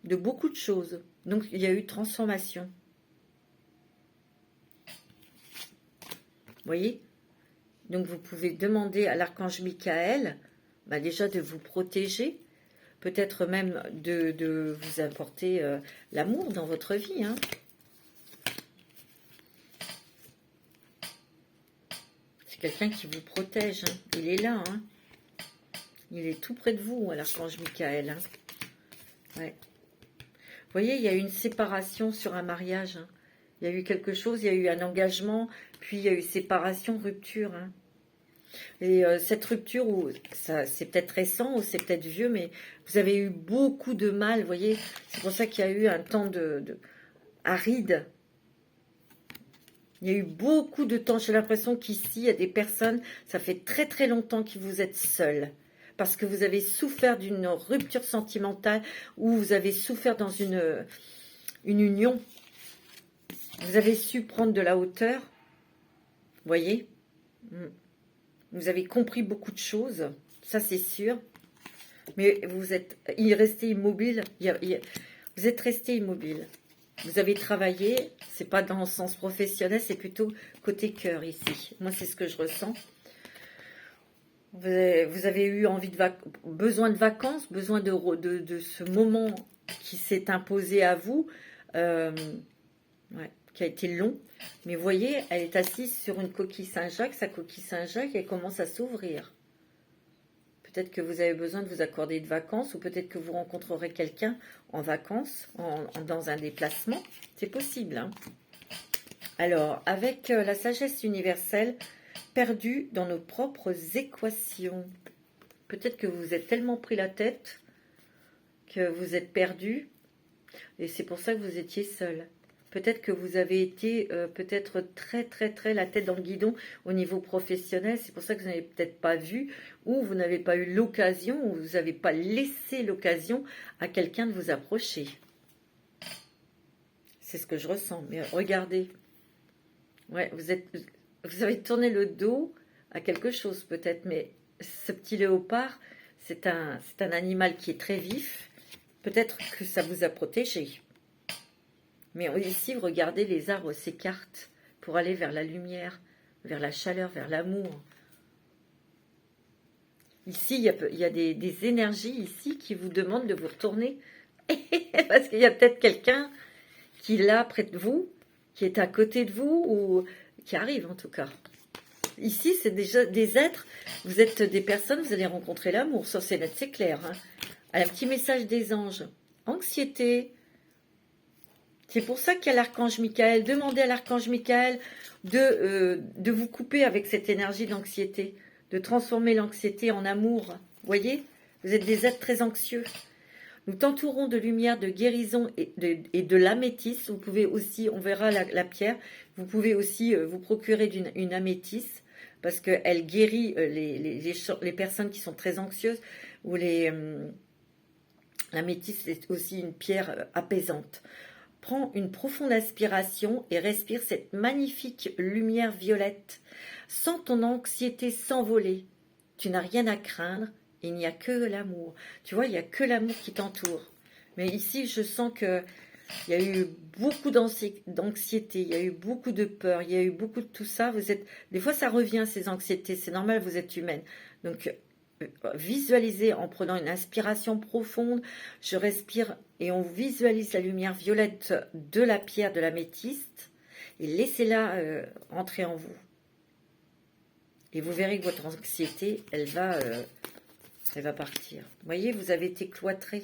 de beaucoup de choses. Donc, il y a eu transformation. Vous voyez? Donc, vous pouvez demander à l'archange Michael, déjà de vous protéger, peut-être même de vous apporter l'amour dans votre vie. Hein. C'est quelqu'un qui vous protège. Hein. Il est là. Hein. Il est tout près de vous, l'archange Michael. Hein. Ouais. Vous voyez, il y a eu une séparation sur un mariage. Hein. Il y a eu quelque chose, il y a eu un engagement, puis il y a eu séparation, rupture. Hein. Et cette rupture, c'est peut-être récent ou c'est peut-être vieux, mais vous avez eu beaucoup de mal, vous voyez. C'est pour ça qu'il y a eu un temps aride. Il y a eu beaucoup de temps. J'ai l'impression qu'ici, il y a des personnes, ça fait très très longtemps que vous êtes seuls. Parce que vous avez souffert d'une rupture sentimentale ou vous avez souffert dans une union. Vous avez su prendre de la hauteur. Vous voyez ? Vous avez compris beaucoup de choses. Ça, c'est sûr. Mais vous êtes resté immobile. Vous êtes resté immobile. Vous avez travaillé. C'est pas dans le sens professionnel, c'est plutôt côté cœur ici. Moi, c'est ce que je ressens. Vous avez eu besoin de vacances, besoin de ce moment qui s'est imposé à vous, qui a été long. Mais vous voyez, elle est assise sur une coquille Saint-Jacques. Sa coquille Saint-Jacques, elle commence à s'ouvrir. Peut-être que vous avez besoin de vous accorder de vacances ou peut-être que vous rencontrerez quelqu'un en vacances, dans un déplacement. C'est possible. Hein. Alors, avec la sagesse universelle, perdue dans nos propres équations. Peut-être que vous vous êtes tellement pris la tête que vous êtes perdu et c'est pour ça que vous étiez seul. Peut-être que vous avez été peut-être très la tête dans le guidon au niveau professionnel. C'est pour ça que vous n'avez peut-être pas vu ou vous n'avez pas eu l'occasion ou vous n'avez pas laissé l'occasion à quelqu'un de vous approcher. C'est ce que je ressens. Mais regardez. Ouais, vous avez tourné le dos à quelque chose peut-être. Mais ce petit léopard, c'est un animal qui est très vif. Peut-être que ça vous a protégé. Mais ici, regardez, les arbres s'écartent pour aller vers la lumière, vers la chaleur, vers l'amour. Ici, il y a des énergies ici qui vous demandent de vous retourner. Parce qu'il y a peut-être quelqu'un qui est là près de vous, qui est à côté de vous, ou qui arrive en tout cas. Ici, c'est déjà des êtres, vous êtes des personnes, vous allez rencontrer l'amour. Ça, c'est net, c'est clair. Hein. Un petit message des anges. Anxiété. C'est pour ça qu'il y a l'archange Michael. Demandez à l'archange Michael de vous couper avec cette énergie d'anxiété, de transformer l'anxiété en amour. Vous voyez, vous êtes des êtres très anxieux. Nous t'entourons de lumière, de guérison et de l'améthyste. Vous pouvez aussi, on verra la pierre, vous pouvez aussi vous procurer une améthyste parce qu'elle guérit les personnes qui sont très anxieuses. Ou l'améthyste est aussi une pierre apaisante. Prends une profonde inspiration et respire cette magnifique lumière violette. Sens ton anxiété s'envoler. Tu n'as rien à craindre, il n'y a que l'amour. Tu vois, il n'y a que l'amour qui t'entoure. Mais ici, je sens qu'il y a eu beaucoup d'anxiété, il y a eu beaucoup de peur, il y a eu beaucoup de tout ça. Des fois, ça revient, ces anxiétés, c'est normal, vous êtes humaine. Donc, visualisez en prenant une inspiration profonde. Je respire et on visualise la lumière violette de la pierre de l'améthyste et laissez-la entrer en vous. Et vous verrez que votre anxiété, elle va partir. Vous voyez, vous avez été cloîtré.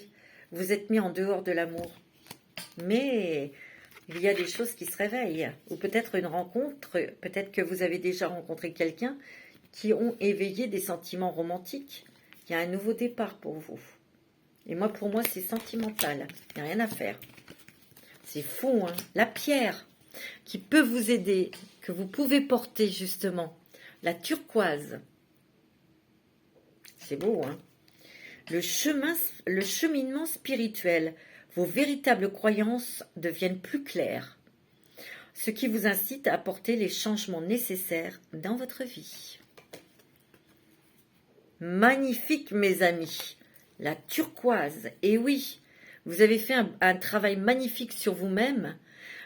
Vous êtes mis en dehors de l'amour. Mais il y a des choses qui se réveillent. Ou peut-être une rencontre, peut-être que vous avez déjà rencontré quelqu'un qui ont éveillé des sentiments romantiques. Il y a un nouveau départ pour vous. Et moi, pour moi, c'est sentimental. Il n'y a rien à faire. C'est fou, hein. La pierre qui peut vous aider, que vous pouvez porter justement. La turquoise. C'est beau, hein. Le cheminement spirituel. Vos véritables croyances deviennent plus claires. Ce qui vous incite à apporter les changements nécessaires dans votre vie. Magnifique, mes amis. La turquoise. Et oui, vous avez fait un travail magnifique sur vous-même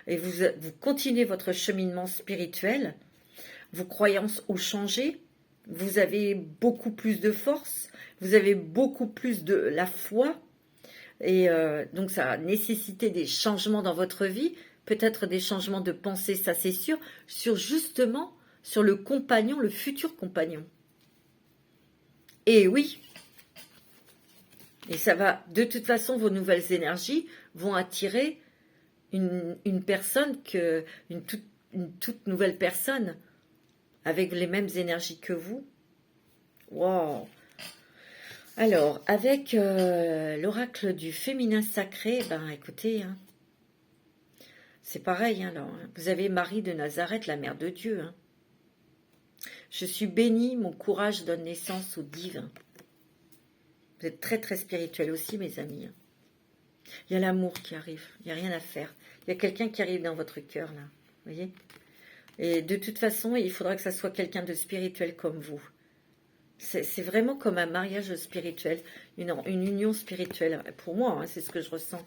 et vous continuez votre cheminement spirituel. Vos croyances ont changé. Vous avez beaucoup plus de force. Vous avez beaucoup plus de la foi. Et donc, ça a nécessité des changements dans votre vie. Peut-être des changements de pensée, ça c'est sûr. Justement, sur le compagnon, le futur compagnon. Et oui, et ça va, de toute façon, vos nouvelles énergies vont attirer une personne, une toute nouvelle personne, avec les mêmes énergies que vous. Wow. Alors, avec l'oracle du féminin sacré, ben écoutez, hein, c'est pareil, hein, là, hein. Vous avez Marie de Nazareth, la mère de Dieu, hein. Je suis bénie, mon courage donne naissance au divin. Vous êtes très spirituel aussi, mes amis. Il y a l'amour qui arrive, il n'y a rien à faire. Il y a quelqu'un qui arrive dans votre cœur, là. Vous voyez? Et de toute façon, il faudra que ça soit quelqu'un de spirituel comme vous. C'est vraiment comme un mariage spirituel, une union spirituelle. Pour moi, hein, c'est ce que je ressens.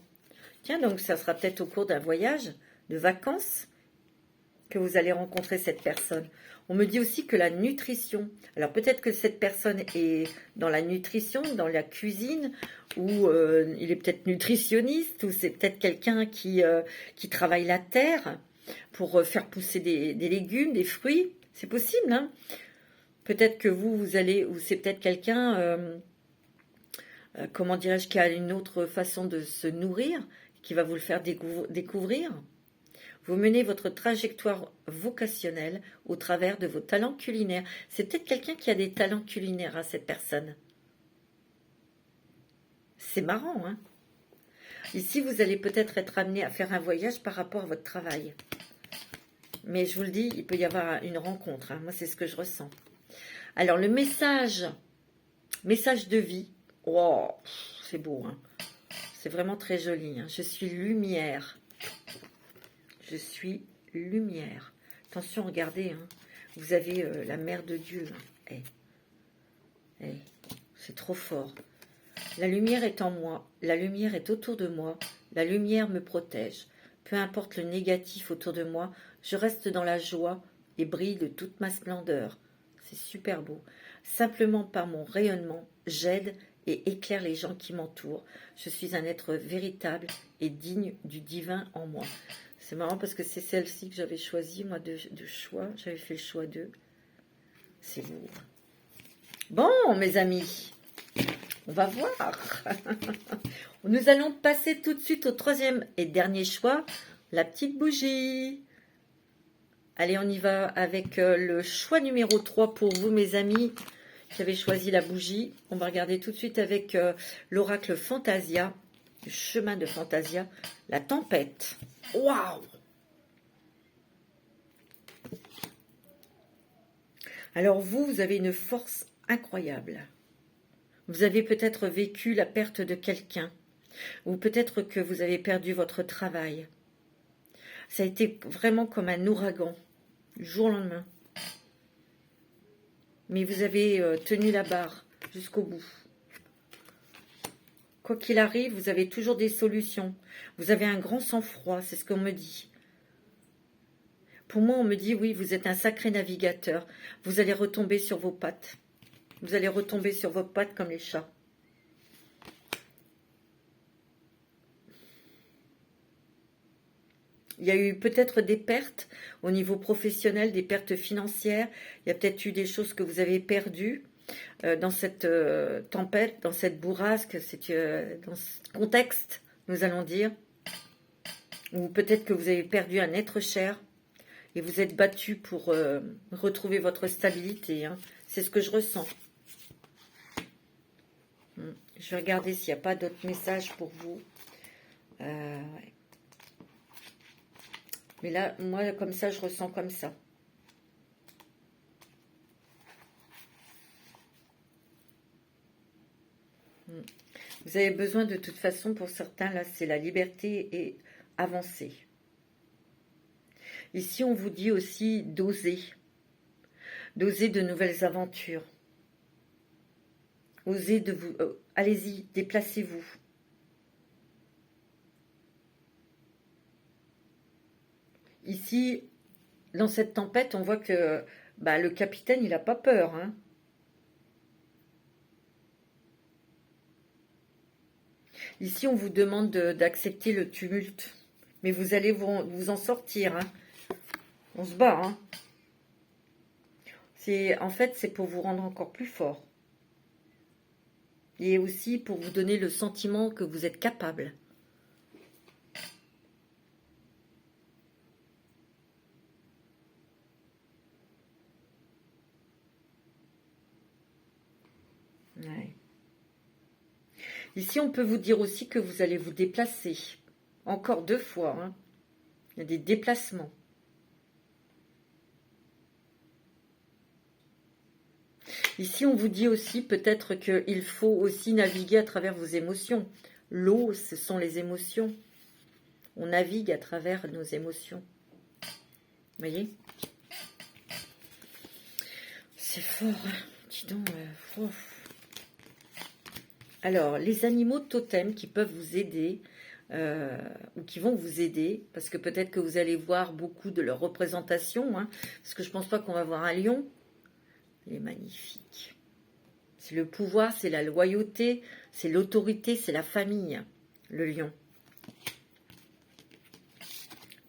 Tiens, donc ça sera peut-être au cours d'un voyage, de vacances, que vous allez rencontrer cette personne. On me dit aussi que la nutrition, alors peut-être que cette personne est dans la nutrition, dans la cuisine, ou il est peut-être nutritionniste, ou c'est peut-être quelqu'un qui travaille la terre pour faire pousser des légumes, des fruits. C'est possible, hein. Peut-être que vous allez, ou c'est peut-être quelqu'un, comment dirais-je, qui a une autre façon de se nourrir, qui va vous le faire découvrir. Vous menez votre trajectoire vocationnelle au travers de vos talents culinaires. C'est peut-être quelqu'un qui a des talents culinaires à cette personne. C'est marrant, hein? Ici, vous allez peut-être être amené à faire un voyage par rapport à votre travail. Mais je vous le dis, il peut y avoir une rencontre. Hein. Moi, c'est ce que je ressens. Alors, le message de vie. Oh, c'est beau. Hein. C'est vraiment très joli. Hein. Je suis lumière. Je suis lumière. Attention, regardez. Hein. Vous avez la mère de Dieu. Hein. C'est trop fort. La lumière est en moi. La lumière est autour de moi. La lumière me protège. Peu importe le négatif autour de moi, je reste dans la joie et brille de toute ma splendeur. C'est super beau. Simplement par mon rayonnement, j'aide et éclaire les gens qui m'entourent. Je suis un être véritable et digne du divin en moi. C'est marrant parce que c'est celle-ci que j'avais choisie, moi, de choix. J'avais fait le choix 2. C'est beau. Bon, mes amis, on va voir. Nous allons passer tout de suite au troisième et dernier choix, la petite bougie. Allez, on y va avec le choix numéro 3 pour vous, mes amis, qui avez choisi la bougie. On va regarder tout de suite avec l'oracle Fantasia, le chemin de Fantasia, la tempête. Waouh! Alors vous avez une force incroyable. Vous avez peut-être vécu la perte de quelqu'un, ou peut-être que vous avez perdu votre travail. Ça a été vraiment comme un ouragan, du jour au lendemain. Mais vous avez tenu la barre jusqu'au bout. Quoi qu'il arrive, vous avez toujours des solutions. Vous avez un grand sang-froid, c'est ce qu'on me dit. Pour moi, on me dit, oui, vous êtes un sacré navigateur. Vous allez retomber sur vos pattes. Vous allez retomber sur vos pattes comme les chats. Il y a eu peut-être des pertes au niveau professionnel, des pertes financières. Il y a peut-être eu des choses que vous avez perdues dans cette tempête, dans cette bourrasque, dans ce contexte, nous allons dire. Ou peut-être que vous avez perdu un être cher et vous êtes battu pour retrouver votre stabilité. Hein. C'est ce que je ressens. Je vais regarder s'il n'y a pas d'autres messages pour vous. Ouais. Mais là, moi, comme ça, je ressens comme ça. Vous avez besoin de toute façon, pour certains, là, c'est la liberté et avancer. Ici, on vous dit aussi d'oser. D'oser de nouvelles aventures. Osez de vous... allez-y, déplacez-vous. Ici, dans cette tempête, on voit que le capitaine, il n'a pas peur. Hein. Ici, on vous demande d'accepter le tumulte. Mais vous allez vous en sortir. Hein. On se bat. Hein. En fait, c'est pour vous rendre encore plus fort. Et aussi pour vous donner le sentiment que vous êtes capable. Ouais. Ici, on peut vous dire aussi que vous allez vous déplacer. Encore 2 fois. Hein. Il y a des déplacements. Ici, on vous dit aussi peut-être qu'il faut aussi naviguer à travers vos émotions. L'eau, ce sont les émotions. On navigue à travers nos émotions. Vous voyez? C'est fort, hein. Dis donc. Alors, les animaux totems qui peuvent vous aider, ou qui vont vous aider, parce que peut-être que vous allez voir beaucoup de leur représentation, hein, parce que je ne pense pas qu'on va voir un lion. Il est magnifique. C'est le pouvoir, c'est la loyauté, c'est l'autorité, c'est la famille, le lion.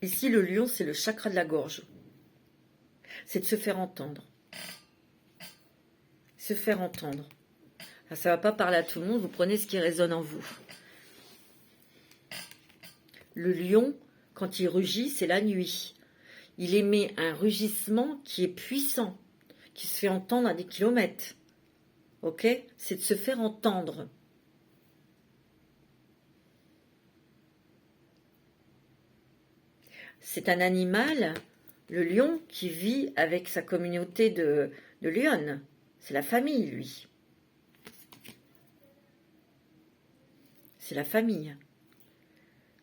Ici, le lion, c'est le chakra de la gorge. C'est de se faire entendre. Se faire entendre. Alors, ça ne va pas parler à tout le monde, vous prenez ce qui résonne en vous. Le lion, quand il rugit, c'est la nuit. Il émet un rugissement qui est puissant, qui se fait entendre à des kilomètres. Ok? C'est de se faire entendre. c'est un animal, le lion, qui vit avec sa communauté de lionnes. C'est la famille, lui. C'est la famille.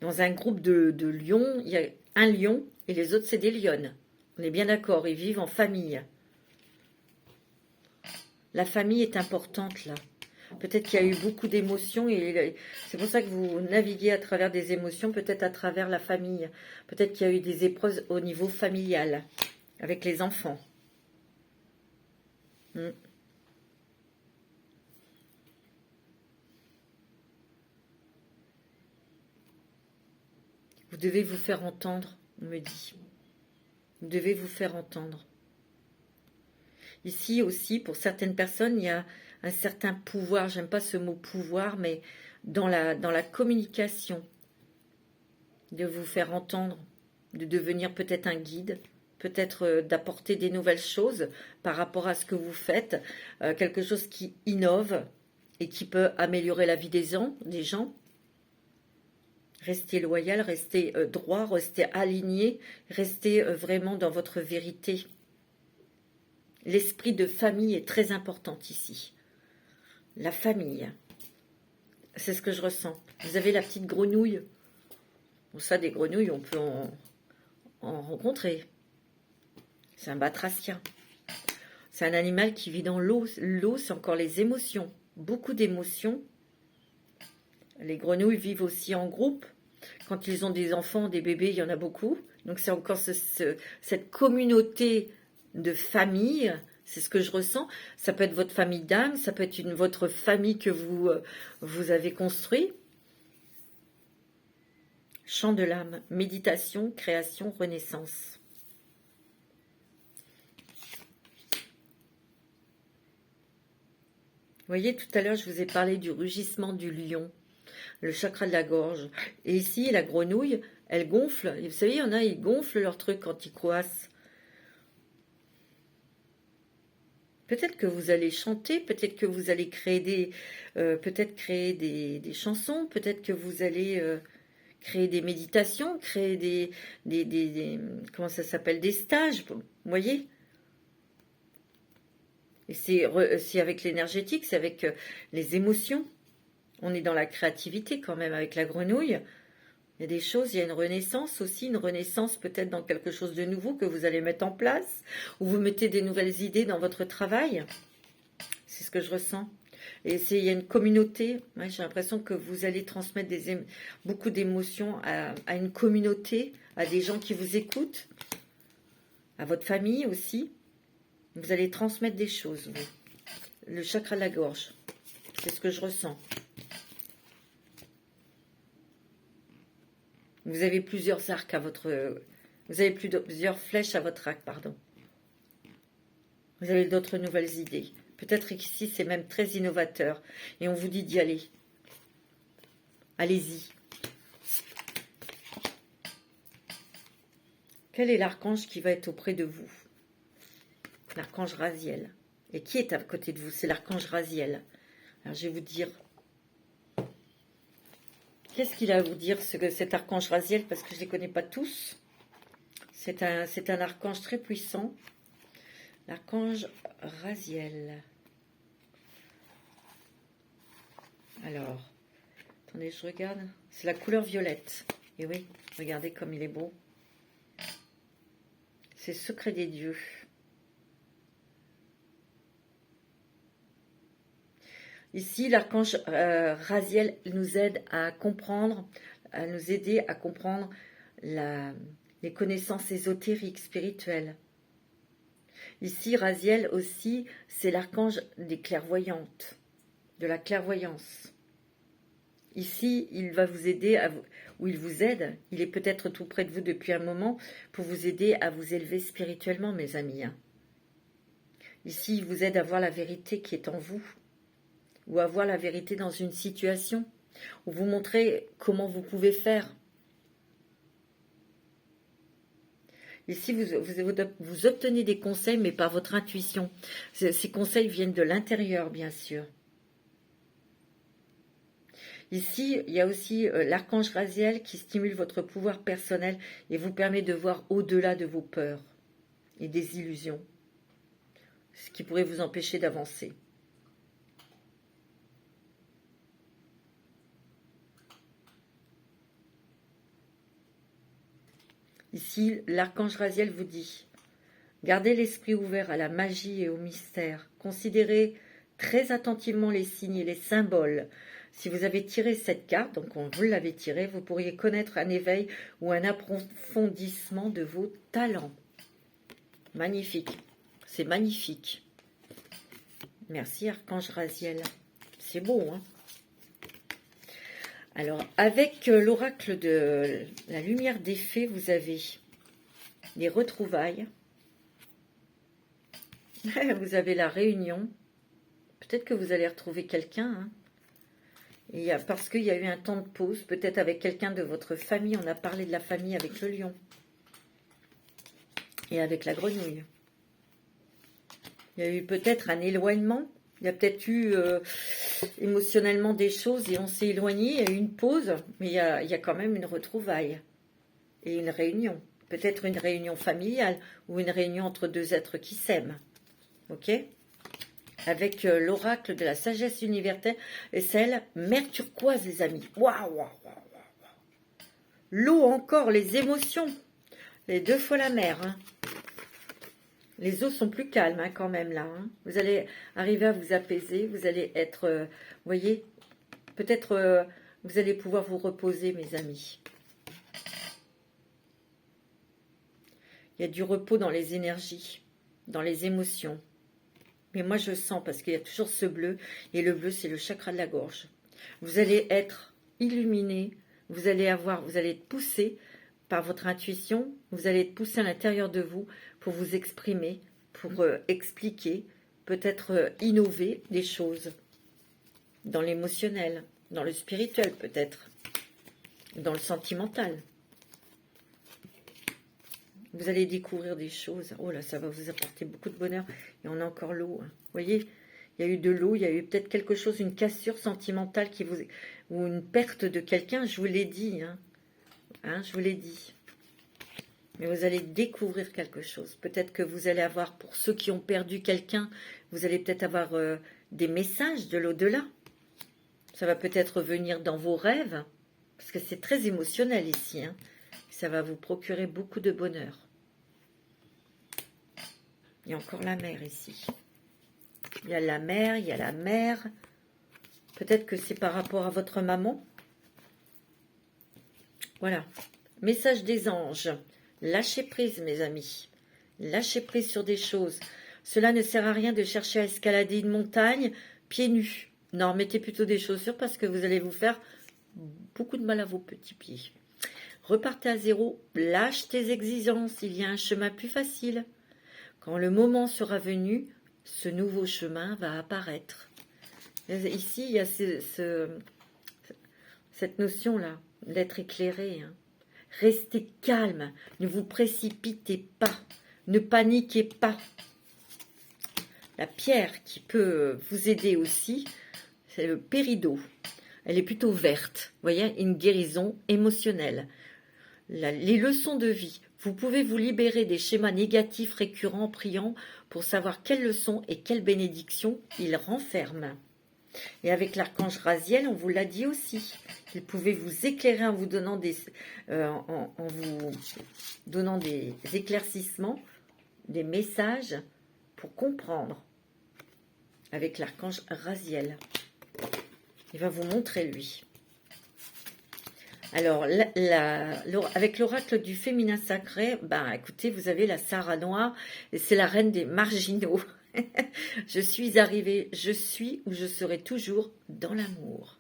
Dans un groupe de lions, il y a un lion et les autres, c'est des lionnes. On est bien d'accord, ils vivent en famille. La famille est importante, là. Peut-être qu'il y a eu beaucoup d'émotions et c'est pour ça que vous naviguez à travers des émotions, peut-être à travers la famille. Peut-être qu'il y a eu des épreuves au niveau familial, avec les enfants. Vous devez vous faire entendre, on me dit. Vous devez vous faire entendre. Ici aussi, pour certaines personnes, il y a un certain pouvoir, j'aime pas ce mot pouvoir, mais dans la communication, de vous faire entendre, de devenir peut-être un guide, peut-être d'apporter des nouvelles choses par rapport à ce que vous faites, quelque chose qui innove et qui peut améliorer la vie des gens. Restez loyal, restez droit, restez aligné, restez vraiment dans votre vérité. L'esprit de famille est très important ici. La famille, c'est ce que je ressens. Vous avez la petite grenouille. Bon, ça, des grenouilles, on peut en rencontrer. C'est un batracien. C'est un animal qui vit dans l'eau. L'eau, c'est encore les émotions. Beaucoup d'émotions. Les grenouilles vivent aussi en groupe. Quand ils ont des enfants, des bébés, il y en a beaucoup. Donc c'est encore cette communauté de famille. C'est ce que je ressens. Ça peut être votre famille d'âme, ça peut être votre famille que vous avez construit. Chant de l'âme, méditation, création, renaissance. Vous voyez, tout à l'heure, je vous ai parlé du rugissement du lion, le chakra de la gorge. Et ici, la grenouille, elle gonfle. Et vous savez, il y en a, ils gonflent leur truc quand ils coincent. Peut-être que vous allez chanter, peut-être que vous allez créer des chansons, peut-être que vous allez créer des méditations, créer des comment ça s'appelle, des stages, vous voyez. Et c'est avec l'énergétique, c'est avec les émotions. On est dans la créativité quand même avec la grenouille. Il y a des choses, il y a une renaissance aussi, une renaissance peut-être dans quelque chose de nouveau que vous allez mettre en place, ou vous mettez des nouvelles idées dans votre travail. C'est ce que je ressens. Et il y a une communauté, ouais, j'ai l'impression que vous allez transmettre beaucoup d'émotions à une communauté, à des gens qui vous écoutent, à votre famille aussi. Vous allez transmettre des choses, vous. Le chakra de la gorge, c'est ce que je ressens. Vous avez plusieurs arcs à votre... Vous avez plusieurs flèches à votre arc, pardon. Vous avez d'autres nouvelles idées. Peut-être qu'ici, c'est même très innovateur. Et on vous dit d'y aller. Allez-y. Quel est l'archange qui va être auprès de vous? L'archange Raziel. Et qui est à côté de vous? C'est l'archange Raziel. Alors, je vais vous dire... Qu'est-ce qu'il a à vous dire, cet archange Raziel? Parce que je ne les connais pas tous. C'est un archange très puissant. L'archange Raziel. Alors, attendez, je regarde. C'est la couleur violette. Et oui, regardez comme il est beau. C'est secret des dieux. Ici, l'archange Raziel nous aide à comprendre, à nous aider à comprendre les connaissances ésotériques, spirituelles. Ici, Raziel aussi, c'est l'archange des clairvoyantes, de la clairvoyance. Ici, il va vous aider, ou il vous aide, il est peut-être tout près de vous depuis un moment, pour vous aider à vous élever spirituellement, mes amis. Ici, il vous aide à voir la vérité qui est en vous, ou à voir la vérité dans une situation, ou vous montrer comment vous pouvez faire. Ici, vous obtenez des conseils, mais par votre intuition. Ces conseils viennent de l'intérieur, bien sûr. Ici, il y a aussi l'archange Raziel qui stimule votre pouvoir personnel et vous permet de voir au-delà de vos peurs et des illusions, ce qui pourrait vous empêcher d'avancer. Ici, l'archange Raziel vous dit, gardez l'esprit ouvert à la magie et au mystère. Considérez très attentivement les signes et les symboles. Si vous avez tiré cette carte, donc vous l'avez tirée, vous pourriez connaître un éveil ou un approfondissement de vos talents. Magnifique. C'est magnifique. Merci, archange Raziel. C'est beau, hein? Alors, avec l'oracle de la lumière des fées, vous avez les retrouvailles. Vous avez la réunion. Peut-être que vous allez retrouver quelqu'un. Hein. Parce qu'il y a eu un temps de pause, peut-être avec quelqu'un de votre famille. On a parlé de la famille avec le lion. Et avec la grenouille. Il y a eu peut-être un éloignement. Il y a peut-être eu émotionnellement des choses et on s'est éloigné. Il y a eu une pause, mais il y a quand même une retrouvaille. Et une réunion. Peut-être une réunion familiale ou une réunion entre deux êtres qui s'aiment. Ok ? Avec l'oracle de la sagesse universelle et celle mer turquoise, les amis. Waouh, waouh, waouh. L'eau encore, les émotions. Les deux fois la mer. Hein. Les eaux sont plus calmes hein, quand même là. Hein. Vous allez arriver à vous apaiser. Vous allez être, vous voyez, peut-être vous allez pouvoir vous reposer, mes amis. Il y a du repos dans les énergies, dans les émotions. Mais moi, je sens, parce qu'il y a toujours ce bleu, et le bleu, c'est le chakra de la gorge. Vous allez être illuminé, vous allez être poussé par votre intuition, vous allez être poussé à l'intérieur de vous pour vous exprimer, pour expliquer, peut-être innover des choses, dans l'émotionnel, dans le spirituel peut-être, dans le sentimental. Vous allez découvrir des choses. Oh là, ça va vous apporter beaucoup de bonheur. Et on a encore l'eau. Hein. Vous voyez, il y a eu de l'eau, il y a eu peut-être quelque chose, une cassure sentimentale ou une perte de quelqu'un. Je vous l'ai dit. Hein, je vous l'ai dit. Mais vous allez découvrir quelque chose. Peut-être que vous allez avoir, pour ceux qui ont perdu quelqu'un, vous allez peut-être avoir des messages de l'au-delà. Ça va peut-être venir dans vos rêves. Parce que c'est très émotionnel ici. Hein. Ça va vous procurer beaucoup de bonheur. Il y a encore la mer ici. Il y a la mer, il y a la mer. Peut-être que c'est par rapport à votre maman. Voilà. Message des anges. Lâchez prise, mes amis. Lâchez prise sur des choses. Cela ne sert à rien de chercher à escalader une montagne pieds nus. Non, mettez plutôt des chaussures parce que vous allez vous faire beaucoup de mal à vos petits pieds. Repartez à zéro. Lâche tes exigences. Il y a un chemin plus facile. Quand le moment sera venu, ce nouveau chemin va apparaître. Ici, il y a cette notion-là d'être éclairé. Hein. Restez calme, ne vous précipitez pas, ne paniquez pas. La pierre qui peut vous aider aussi, c'est le péridot. Elle est plutôt verte, vous voyez, une guérison émotionnelle. Les leçons de vie. Vous pouvez vous libérer des schémas négatifs récurrents en priant pour savoir quelles leçons et quelles bénédictions ils renferment. Et avec l'archange Raziel, on vous l'a dit aussi, qu'il pouvait vous éclairer en vous donnant des éclaircissements, des messages pour comprendre. Avec l'archange Raziel. Il va vous montrer lui. Alors, avec l'oracle du féminin sacré, écoutez, vous avez la Sarah Noire, et c'est la reine des marginaux. Je suis arrivée, je suis ou je serai toujours dans l'amour.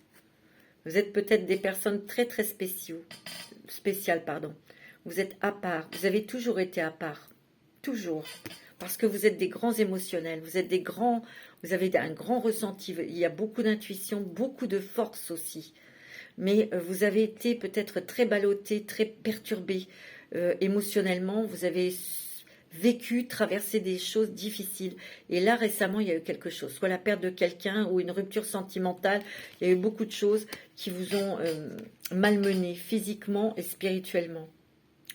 Vous êtes peut-être des personnes très très spéciales. Vous êtes à part, vous avez toujours été à part. Toujours. Parce que vous êtes des grands émotionnels, vous avez un grand ressenti, il y a beaucoup d'intuition, beaucoup de force aussi. Mais vous avez été peut-être très ballotté, très perturbé émotionnellement. Vous avez vécu, traversé des choses difficiles. Et là, récemment, il y a eu quelque chose, soit la perte de quelqu'un ou une rupture sentimentale. Il y a eu beaucoup de choses qui vous ont malmené physiquement et spirituellement.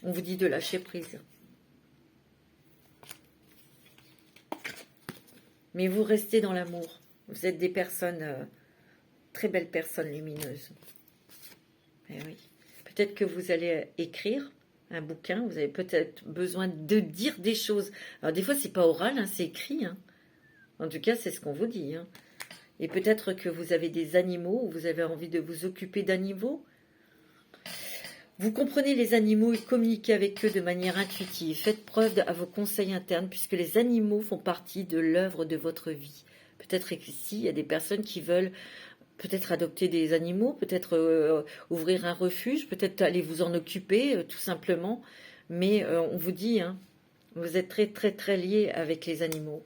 On vous dit de lâcher prise. Mais vous restez dans l'amour. Vous êtes des personnes, très belles personnes lumineuses. Eh oui. Peut-être que vous allez écrire un bouquin, vous avez peut-être besoin de dire des choses. Alors des fois, c'est pas oral, hein, c'est écrit. Hein. En tout cas, c'est ce qu'on vous dit. Hein. Et peut-être que vous avez des animaux, ou vous avez envie de vous occuper d'animaux. Vous comprenez les animaux et communiquez avec eux de manière intuitive. Faites preuve à vos conseils internes, puisque les animaux font partie de l'œuvre de votre vie. Peut-être qu'ici, il y a des personnes qui veulent peut-être adopter des animaux, peut-être ouvrir un refuge, peut-être aller vous en occuper, tout simplement. Mais on vous dit, hein, vous êtes très très très liés avec les animaux.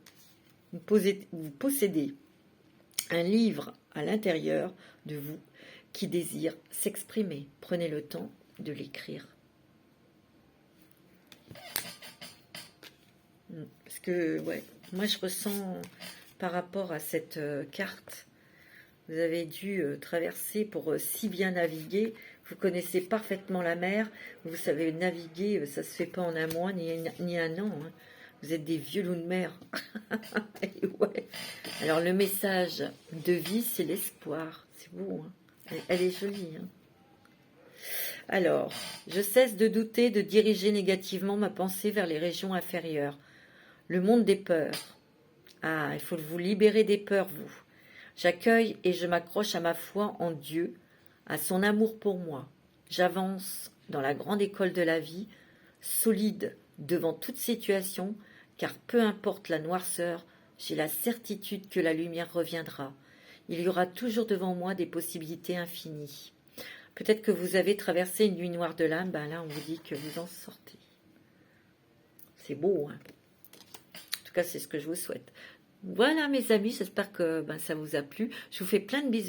Vous possédez un livre à l'intérieur de vous qui désire s'exprimer. Prenez le temps de l'écrire. Parce que, ouais, moi je ressens par rapport à cette carte, vous avez dû traverser pour si bien naviguer. Vous connaissez parfaitement la mer. Vous savez naviguer, ça se fait pas en un mois ni un an. Hein. Vous êtes des vieux loups de mer. Ouais. Alors le message de vie, c'est l'espoir. C'est beau. Hein. Elle est jolie. Hein. Alors, je cesse de douter, de diriger négativement ma pensée vers les régions inférieures. Le monde des peurs. Ah, il faut vous libérer des peurs, vous. J'accueille et je m'accroche à ma foi en Dieu, à son amour pour moi. J'avance dans la grande école de la vie, solide devant toute situation, car peu importe la noirceur, j'ai la certitude que la lumière reviendra. Il y aura toujours devant moi des possibilités infinies. Peut-être que vous avez traversé une nuit noire de l'âme, ben là on vous dit que vous en sortez. C'est beau, hein? En tout cas c'est ce que je vous souhaite. Voilà mes amis, j'espère que ça vous a plu. Je vous fais plein de bisous.